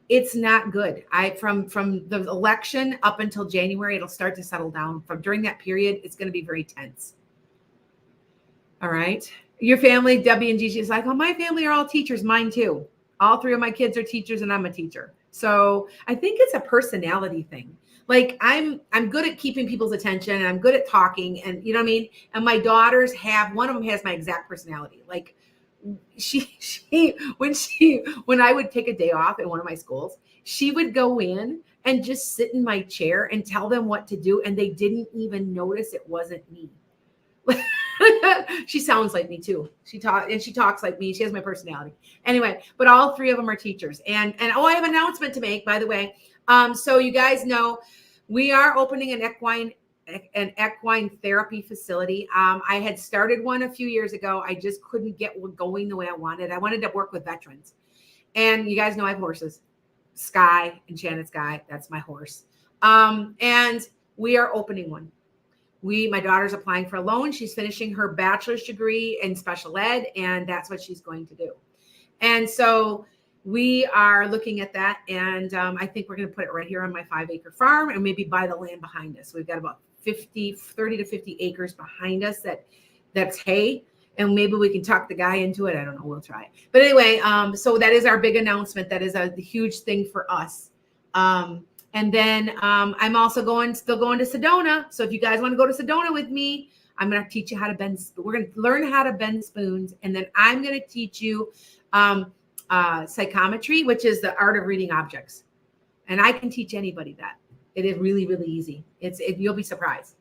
It's not good. From the election up until January, it'll start to settle down. From during that period, it's going to be very tense. All right. Your family, Debbie and Gigi, is like, oh, my family are all teachers. Mine too. All 3 of my kids are teachers and I'm a teacher. So I think it's a personality thing. Like I'm good at keeping people's attention and I'm good at talking and you know what I mean? And my daughters one of them has my exact personality. Like when I would take a day off at one of my schools, she would go in and just sit in my chair and tell them what to do. And they didn't even notice it wasn't me. She sounds like me too. She talks like me. She has my personality. Anyway, but all 3 of them are teachers. And I have an announcement to make, by the way. So you guys know we are opening an equine therapy facility. I had started one a few years ago. I just couldn't get going the way I wanted. I wanted to work with veterans. And you guys know I have horses. Sky, Enchanted Sky, that's my horse. And we are opening one. My daughter's applying for a loan. She's finishing her bachelor's degree in special ed, and that's what she's going to do. And so we are looking at that, and I think we're going to put it right here on my 5-acre farm and maybe buy the land behind us. We've got about 30 to 50 acres behind us that's hay, and maybe we can talk the guy into it. I don't know. We'll try. But anyway, so that is our big announcement. That is a huge thing for us. And then I'm also still going to Sedona. So if you guys want to go to Sedona with me, I'm going to teach you how to bend. We're going to learn how to bend spoons. And then I'm going to teach you psychometry, which is the art of reading objects. And I can teach anybody that. It is really, really easy. You'll be surprised.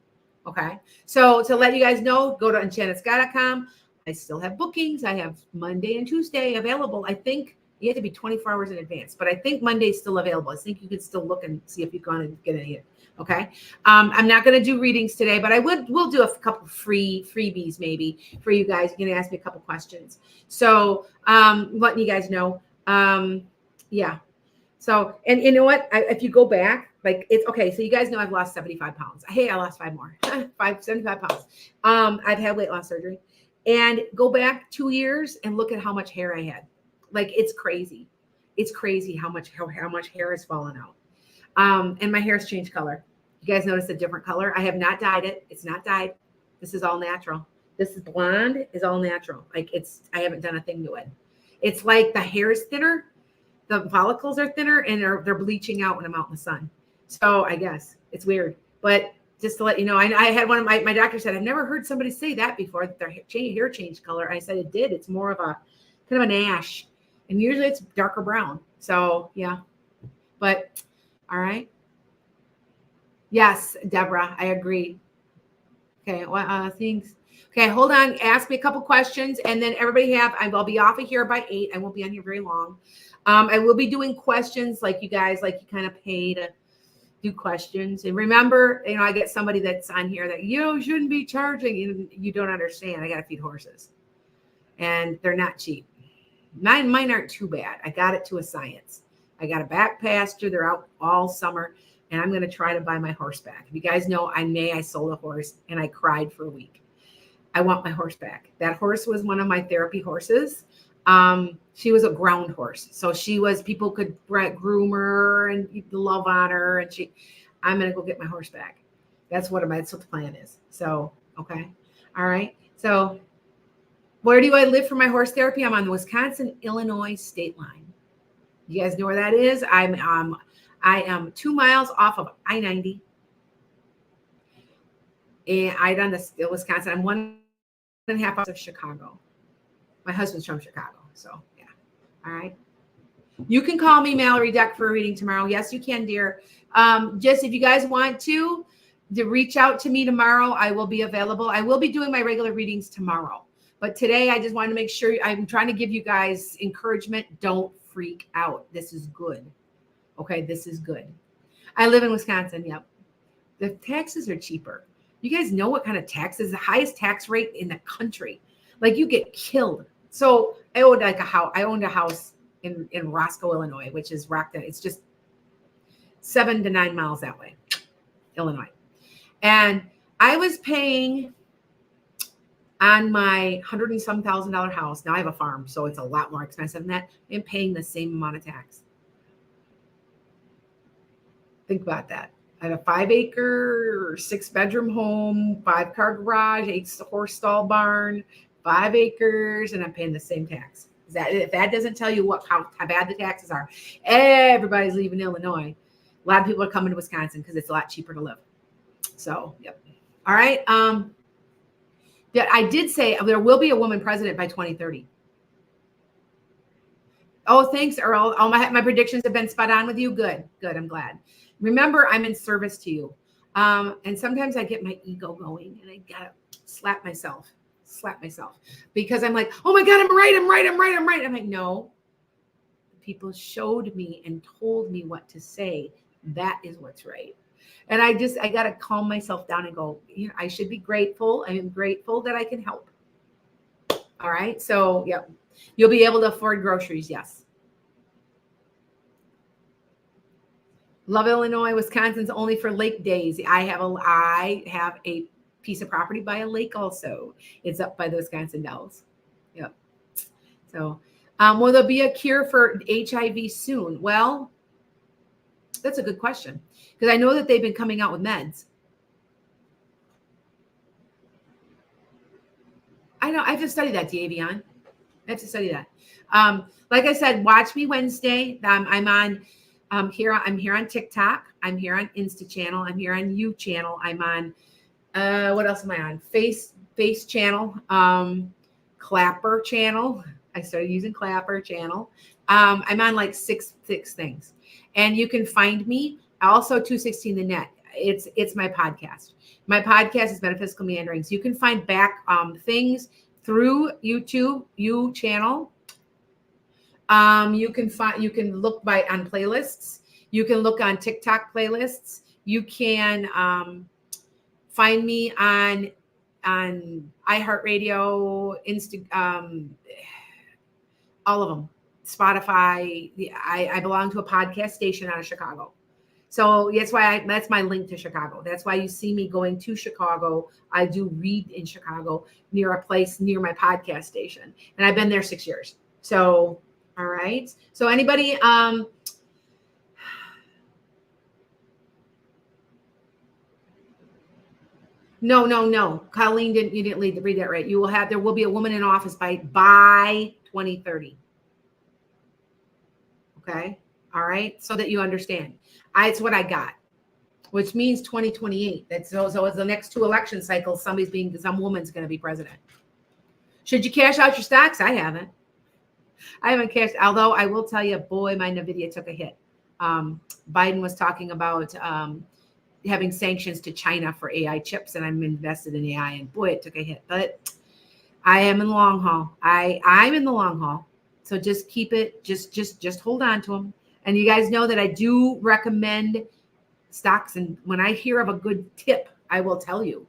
Okay. So to let you guys know, go to enchantedsky.com. I still have bookings. I have Monday and Tuesday available. I think You have to be 24 hours in advance, but I think Monday's still available. I think you can still look and see if you've gone and get any. Okay. I'm not going to do readings today, but we'll do a couple freebies maybe for you guys. You're going to ask me a couple questions. So, letting you guys know. Yeah. So, and you know what, if you go back, like it's okay. So you guys know I've lost 75 pounds. Hey, I lost 5 more, 75 pounds. I've had weight loss surgery, and go back 2 years and look at how much hair I had. Like, it's crazy. It's crazy how much hair has fallen out. And my hair's changed color. You guys notice a different color? I have not dyed it. It's not dyed. This is all natural. This is blonde, is all natural. Like, I haven't done a thing to it. It's like the hair is thinner, the follicles are thinner, and they're bleaching out when I'm out in the sun. So I guess it's weird, but just to let you know, I had one of my doctor said, I've never heard somebody say that before, that their hair changed color. I said, it did. It's more of a kind of an ash, and usually it's darker brown. So yeah, but all right. Yes, Deborah, I agree. Okay, well, thanks. Okay, hold on. Ask me a couple questions, and then everybody I'll be off of here by 8. I won't be on here very long. I will be doing questions like you guys, like you kind of pay to do questions. And remember, I get somebody that's on here that you shouldn't be charging. You don't understand. I got to feed horses, and they're not cheap. Mine aren't too bad. I got it to a science. I got a back pasture. They're out all summer, and I'm going to try to buy my horse back. If you guys know, I sold a horse, and I cried for a week. I want my horse back. That horse was one of my therapy horses. She was a ground horse. So people could groom her and love on her. And I'm going to go get my horse back. That's what the plan is. So, okay. All right. So where do I live for my horse therapy? I'm on the Wisconsin-Illinois state line. You guys know where that is? I am 2 miles off of I-90. And I done the Wisconsin. I'm 1.5 hours of Chicago. My husband's from Chicago. So yeah. All right. You can call me Mallory Deck for a reading tomorrow. Yes, you can, dear. Just if you guys want to reach out to me tomorrow, I will be available. I will be doing my regular readings tomorrow. But today I just want to make sure I'm trying to give you guys encouragement. Don't freak out. This is good. Okay, this is good. I live in Wisconsin. Yep. The taxes are cheaper. You guys know what kind of taxes? The highest tax rate in the country. Like, you get killed. So I owned a house in Roscoe, Illinois, which is Rockton. It's just 7 to 9 miles that way, Illinois. And I was paying on my $100 and some thousand house. Now I have a farm, so it's a lot more expensive than that. I'm paying the same amount of tax. Think about that. I have a 5-acre, 6-bedroom home, 5-car garage, 8-horse stall barn, 5 acres, and I'm paying the same tax. If that doesn't tell you how bad the taxes are, everybody's leaving Illinois. A lot of people are coming to Wisconsin because it's a lot cheaper to live. So, yep. All right. I did say there will be a woman president by 2030. Oh, thanks, Earl. All my predictions have been spot on with you. Good. I'm glad. Remember, I'm in service to you. And sometimes I get my ego going, and I gotta slap myself because I'm like, oh my God, I'm right. I'm like, no, people showed me and told me what to say. That is what's right. And I got to calm myself down and go, I should be grateful. I am grateful that I can help. All right. So, yep. You'll be able to afford groceries. Yes. Love Illinois. Wisconsin's only for lake days. I have a piece of property by a lake also. It's up by the Wisconsin Dells. Yep. So, will there be a cure for HIV soon? Well, that's a good question, because I know that they've been coming out with meds. I know. I have to study that, Davion. I have to study that. Like I said, watch me Wednesday. I'm here on TikTok. I'm here on Insta channel. I'm here on You channel. I'm on what else am I on? Face channel, Clapper channel. I started using Clapper channel. I'm on like six things, and you can find me also 216 the net. It's my podcast. My podcast is Metaphysical Meanderings. You can find back things through YouTube, You channel. You can look on playlists. You can look on TikTok playlists. You can find me on iHeartRadio, all of them, Spotify. I belong to a podcast station out of Chicago. So that's my link to Chicago. That's why you see me going to Chicago. I do read in Chicago near a place near my podcast station. And I've been there 6 years. So, all right. So anybody, no. Colleen you didn't read that right. There will be a woman in office by 2030. Okay. All right. So that you understand. It's what I got, which means 2028. So it's the next 2 election cycles. Some woman's going to be president. Should you cash out your stocks? I haven't cashed. Although I will tell you, boy, my Nvidia took a hit. Biden was talking about having sanctions to China for AI chips, and I'm invested in AI, and boy, it took a hit. But I am in the long haul. I'm in the long haul. So just keep it, just hold on to them. And you guys know that I do recommend stocks. And when I hear of a good tip, I will tell you.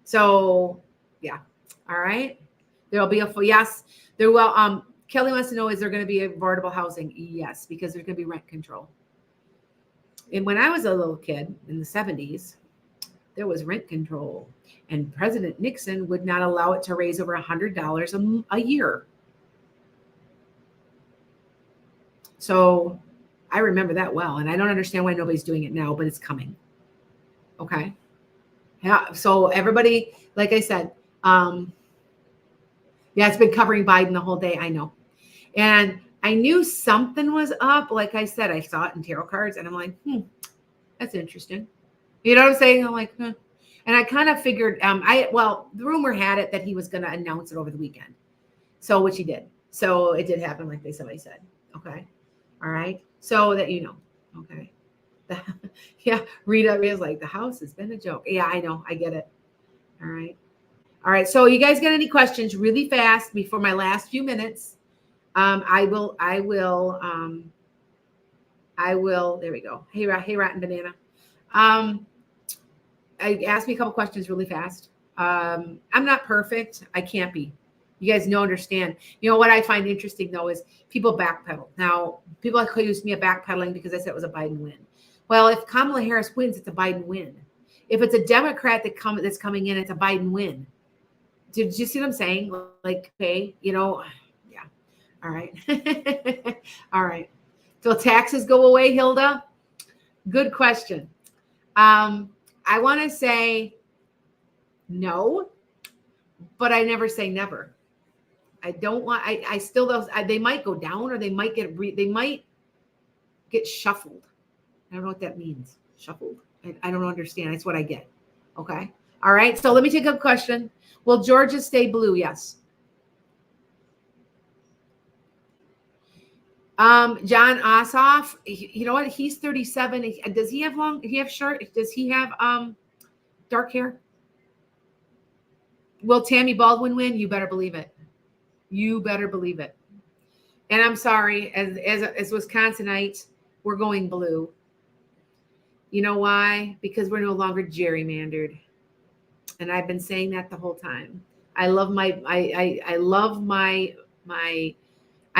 So yeah. All right. There'll be yes, there will. Kelly wants to know, is there going to be affordable housing? Yes, because there's going to be rent control. And when I was a little kid in the 70s, there was rent control. And President Nixon would not allow it to raise over $100 a year. So I remember that well. And I don't understand why nobody's doing it now, but it's coming. Okay. Yeah. So everybody, like I said, it's been covering Biden the whole day. I know. And I knew something was up. Like I said, I saw it in tarot cards and I'm like, that's interesting. You know what I'm saying? I'm like, And I kind of figured, the rumor had it that he was going to announce it over the weekend. So, which he did. So it did happen, like somebody said. Okay. All right. So that you know. Okay. Yeah. Rita is like, the house has been a joke. Yeah, I know. I get it. All right. All right. So you guys got any questions really fast before my last few minutes? I will, there we go. Hey, Rotten Banana. Ask me a couple questions really fast. I'm not perfect. I can't be. You guys understand. You know what I find interesting though is people backpedal. Now, people accuse me of backpedaling because I said it was a Biden win. Well, if Kamala Harris wins, it's a Biden win. If it's a Democrat that's coming in, it's a Biden win. Did you see what I'm saying? Like, okay, yeah. All right. All right. So taxes go away, Hilda? Good question. I want to say no, but I never say never. I don't want, I still, they might go down or they might get shuffled. I don't know what that means. Shuffled. I don't understand. That's what I get. Okay. All right. So let me take a question. Will Georgia stay blue? Yes. John Ossoff, you know what? He's 37. Does he have short? Does he have dark hair? Will Tammy Baldwin win? You better believe it. You better believe it. And I'm sorry, as Wisconsinites, we're going blue. You know why? Because we're no longer gerrymandered. And I've been saying that the whole time. I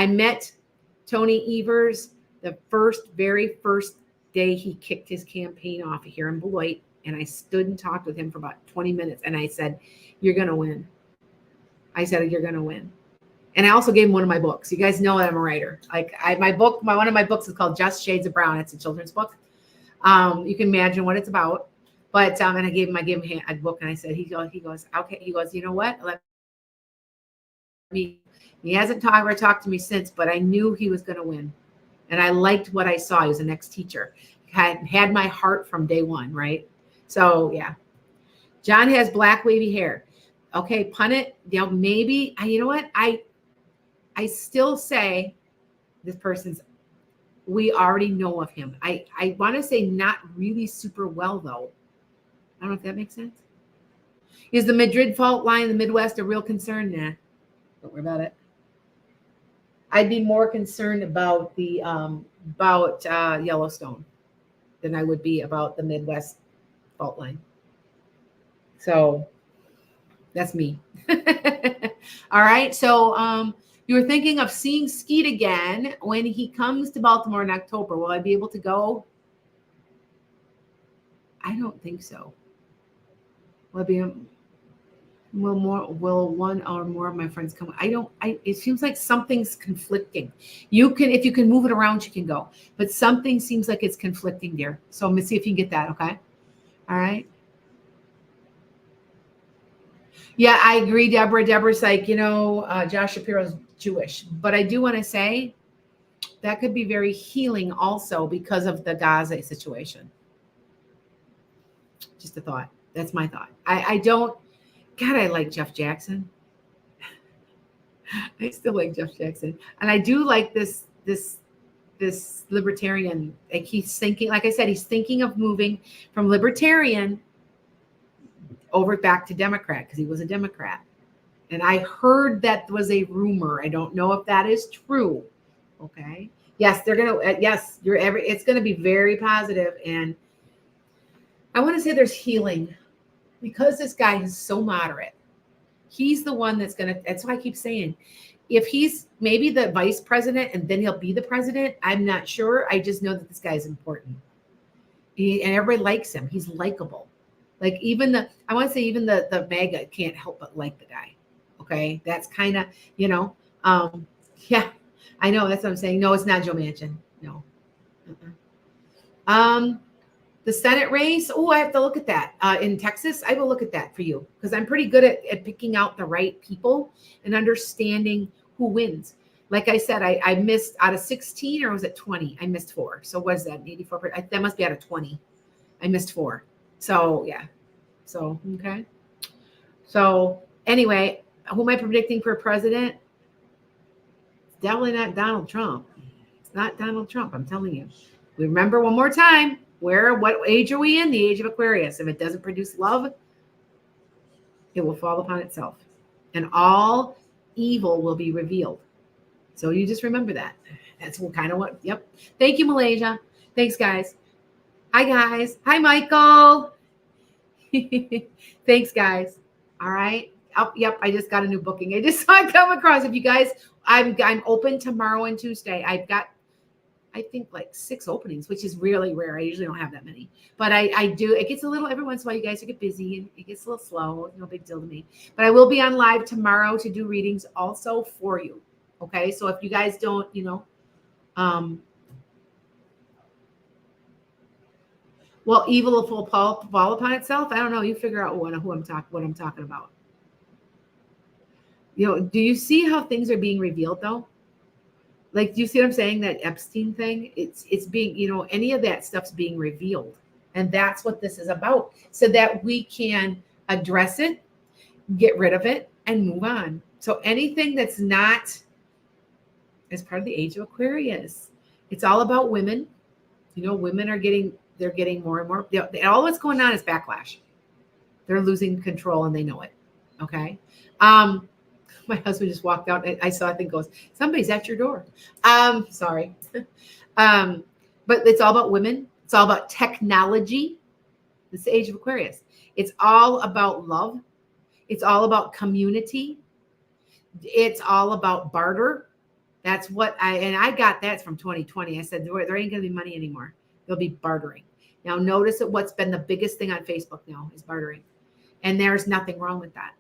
met Tony Evers the very first day he kicked his campaign off here in Beloit. And I stood and talked with him for about 20 minutes. And I said, you're going to win. I said, you're going to win. And I also gave him one of my books. You guys know I'm a writer. Like one of my books is called Just Shades of Brown. It's a children's book. You can imagine what it's about. But and I gave him a book, and I said, he goes, okay. He goes, you know what? He hasn't talked to me since, but I knew he was going to win, and I liked what I saw. He was an ex-teacher, had my heart from day one, right? So yeah. John has black wavy hair. Okay, pun it. You know, maybe. You know what? I still say this person's. We already know of him. I want to say not really super well though. I don't know if that makes sense. Is the Madrid fault line in the Midwest a real concern? Nah, don't worry about it. I'd be more concerned about the Yellowstone than I would be about the Midwest fault line. So that's me. All right. So you were thinking of seeing Skeet again when he comes to Baltimore in October. Will I be able to go? I don't think so. Will I be? Will one or more of my friends come? It seems like something's conflicting. If you can move it around, you can go. But something seems like it's conflicting there. So I'm gonna see if you can get that. Okay. All right. Yeah, I agree, Deborah. Deborah's like, Josh Shapiro's Jewish. But I do want to say that could be very healing also because of the Gaza situation. Just a thought. That's my thought. I like Jeff Jackson. I still like Jeff Jackson. And I do like this libertarian. Like he's thinking, like I said, he's thinking of moving from libertarian over back to Democrat because he was a Democrat. And I heard that was a rumor. I don't know if that is true. Okay. Yes, they're going to, yes, it's going to be very positive. And I want to say there's healing because this guy is so moderate. He's the one that's why I keep saying, if he's maybe the vice president and then he'll be the president, I'm not sure. I just know that this guy is important. And everybody likes him. He's likable. Like even the MAGA can't help but like the guy. Okay. That's kind of, yeah, I know. That's what I'm saying. No, it's not Joe Manchin. No. The Senate race. Oh, I have to look at that in Texas. I will look at that for you because I'm pretty good at picking out the right people and understanding who wins. Like I said, I missed out of 16 or was it 20? I missed 4. So what is that? 84%. That must be out of 20. I missed 4. So yeah. So, okay. So anyway, who am I predicting for president? It's definitely not Donald Trump. It's not Donald Trump. I'm telling you. Remember one more time. What age are we in? The age of Aquarius. If it doesn't produce love, it will fall upon itself. And all evil will be revealed. So you just remember that. That's yep. Thank you, Malaysia. Thanks, guys. Hi, guys. Hi, Michael. Thanks, guys. All right. Oh, yep. I just got a new booking. I just saw it come across. If you guys, I'm open tomorrow and Tuesday. I've got, I think like 6 openings, which is really rare. I usually don't have that many, but I do. It gets a little every once in a while. You guys get busy and it gets a little slow. No big deal to me. But I will be on live tomorrow to do readings also for you. Okay. So if you guys don't, well, evil will fall upon itself. I don't know. You figure out what I'm talking about. Do you see how things are being revealed though? Like, do you see what I'm saying? That Epstein thing, it's being, any of that stuff's being revealed. And that's what this is about. So that we can address it, get rid of it, and move on. So anything that's not as part of the age of Aquarius, it's all about women. Women they're getting more and more. All what's going on is backlash. They're losing control and they know it. Okay. My husband just walked out and I saw a thing goes, somebody's at your door. Sorry. But it's all about women. It's all about technology. It's the age of Aquarius. It's all about love. It's all about community. It's all about barter. That's what I got that from 2020. I said, there ain't going to be money anymore. There'll be bartering. Now notice that what's been the biggest thing on Facebook now is bartering. And there's nothing wrong with that.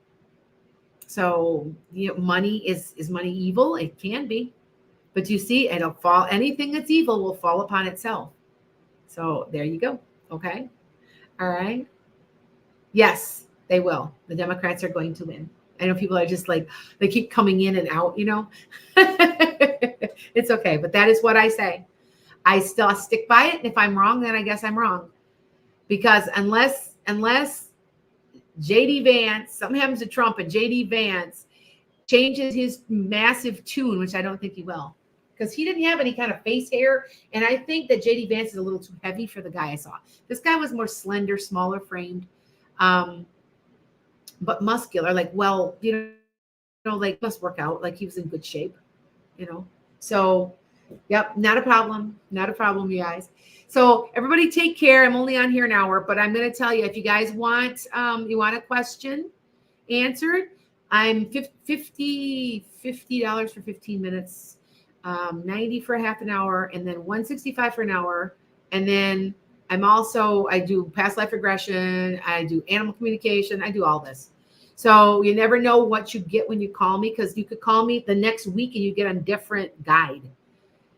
So, money is money evil? It can be, but you see, it'll fall. Anything that's evil will fall upon itself. So there you go. Okay. All right. Yes, they will. The Democrats are going to win. I know people are just like, they keep coming in and out, It's okay. But that is what I say. I still stick by it. And if I'm wrong, then I guess I'm wrong. Because unless JD Vance, something happens to Trump and JD Vance changes his massive tune, which I don't think he will, because he didn't have any kind of face hair. And I think that JD Vance is a little too heavy for the guy I saw. This guy was more slender, smaller framed, but muscular, like, like must work out. Like he was in good shape, So, yep, not a problem. Not a problem, you guys. So everybody take care. I'm only on here an hour, but I'm going to tell you, if you guys want, you want a question answered, I'm $50 for 15 minutes, 90 for a half an hour, and then 165 for an hour. And then I do past life regression. I do animal communication. I do all this. So you never know what you get when you call me, because you could call me the next week and you get a different guide,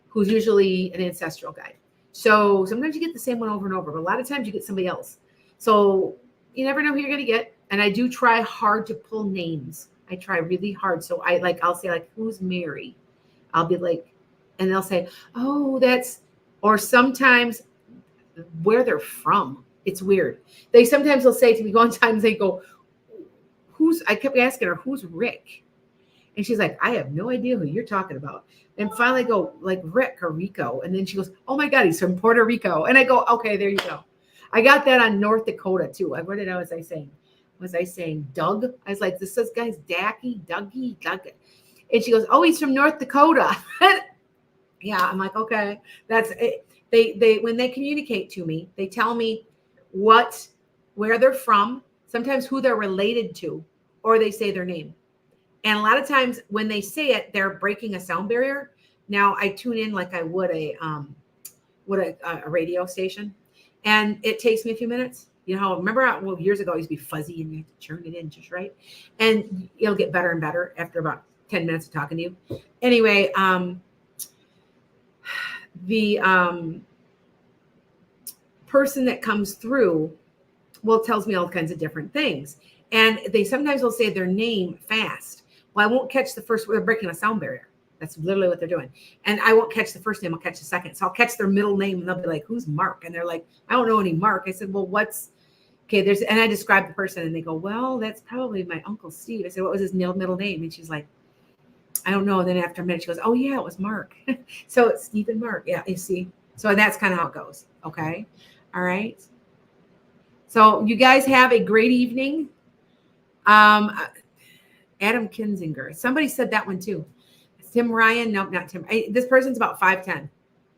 who's usually an ancestral guide. So sometimes you get the same one over and over, but a lot of times you get somebody else. So you never know who you're going to get. And I do try hard to pull names. I try really hard. So I'll say like, who's Mary? I'll be like, and they'll say, oh, or sometimes where they're from. It's weird. Sometimes they'll say to me, one time they go, I kept asking her, who's Rick? And she's like, I have no idea who you're talking about. And finally I go, like Rick or Rico. And then she goes, oh my God, he's from Puerto Rico. And I go, okay, there you go. I got that on North Dakota too. What was I saying? Was I saying Doug? I was like, this guy's Dougie. And she goes, oh, he's from North Dakota. Yeah, I'm like, okay, that's it. They when they communicate to me, they tell me where they're from, sometimes who they're related to, or they say their name. And a lot of times when they say it, they're breaking a sound barrier. Now I tune in like I would a radio station, and it takes me a few minutes. You know, remember years ago it used to be fuzzy and you have to turn it in just right, and it'll get better and better after about 10 minutes of talking to you. Anyway, the person that comes through tells me all kinds of different things, and they sometimes will say their name fast. Well, I won't catch the first word. They're breaking a sound barrier. That's literally what they're doing. And I won't catch the first name. I'll catch the second. So I'll catch their middle name, and they'll be like, who's Mark? And they're like, I don't know any Mark. I said, well, and I described the person, and they go, well, that's probably my Uncle Steve. I said, what was his middle name? And she's like, I don't know. And then after a minute, she goes, oh yeah, it was Mark. So it's Steve and Mark. Yeah, you see. So that's kind of how it goes. Okay. All right. So you guys have a great evening. Adam Kinzinger. Somebody said that one too. Tim Ryan. Nope, not Tim. This person's about 5'10",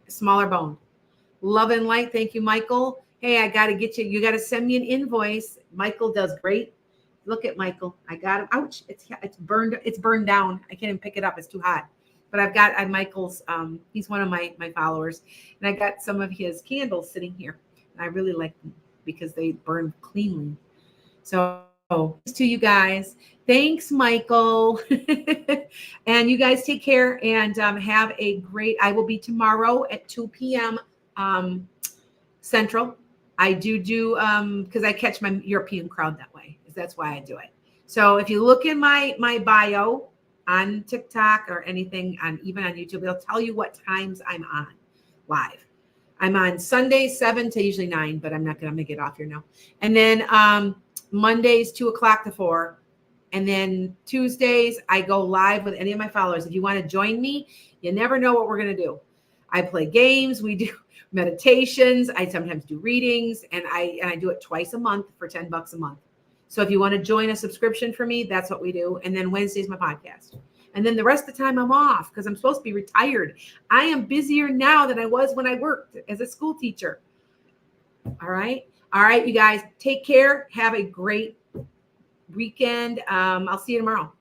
smaller bone. Love and light. Thank you, Michael. Hey, I got to get you. You got to send me an invoice. Michael does great. Look at Michael. I got him. Ouch. It's burned. It's burned down. I can't even pick it up. It's too hot. But I Michael's. He's one of my followers, and I got some of his candles sitting here, and I really like them because they burn cleanly. So to you guys. Thanks, Michael. And you guys take care and have a great, I will be tomorrow at 2 p.m. Central. I do because I catch my European crowd that way. That's why I do it. So if you look in my bio on TikTok or anything, even on YouTube, it'll tell you what times I'm on live. I'm on Sundays 7 to usually 9, but I'm going to get off here now. And then Mondays 2 o'clock to 4. And then Tuesdays, I go live with any of my followers. If you want to join me, you never know what we're going to do. I play games. We do meditations. I sometimes do readings, and I do it twice a month for $10 a month. So if you want to join a subscription for me, that's what we do. And then Wednesday's my podcast. And then the rest of the time I'm off because I'm supposed to be retired. I am busier now than I was when I worked as a school teacher. All right. All right, you guys, take care. Have a great weekend. I'll see you tomorrow.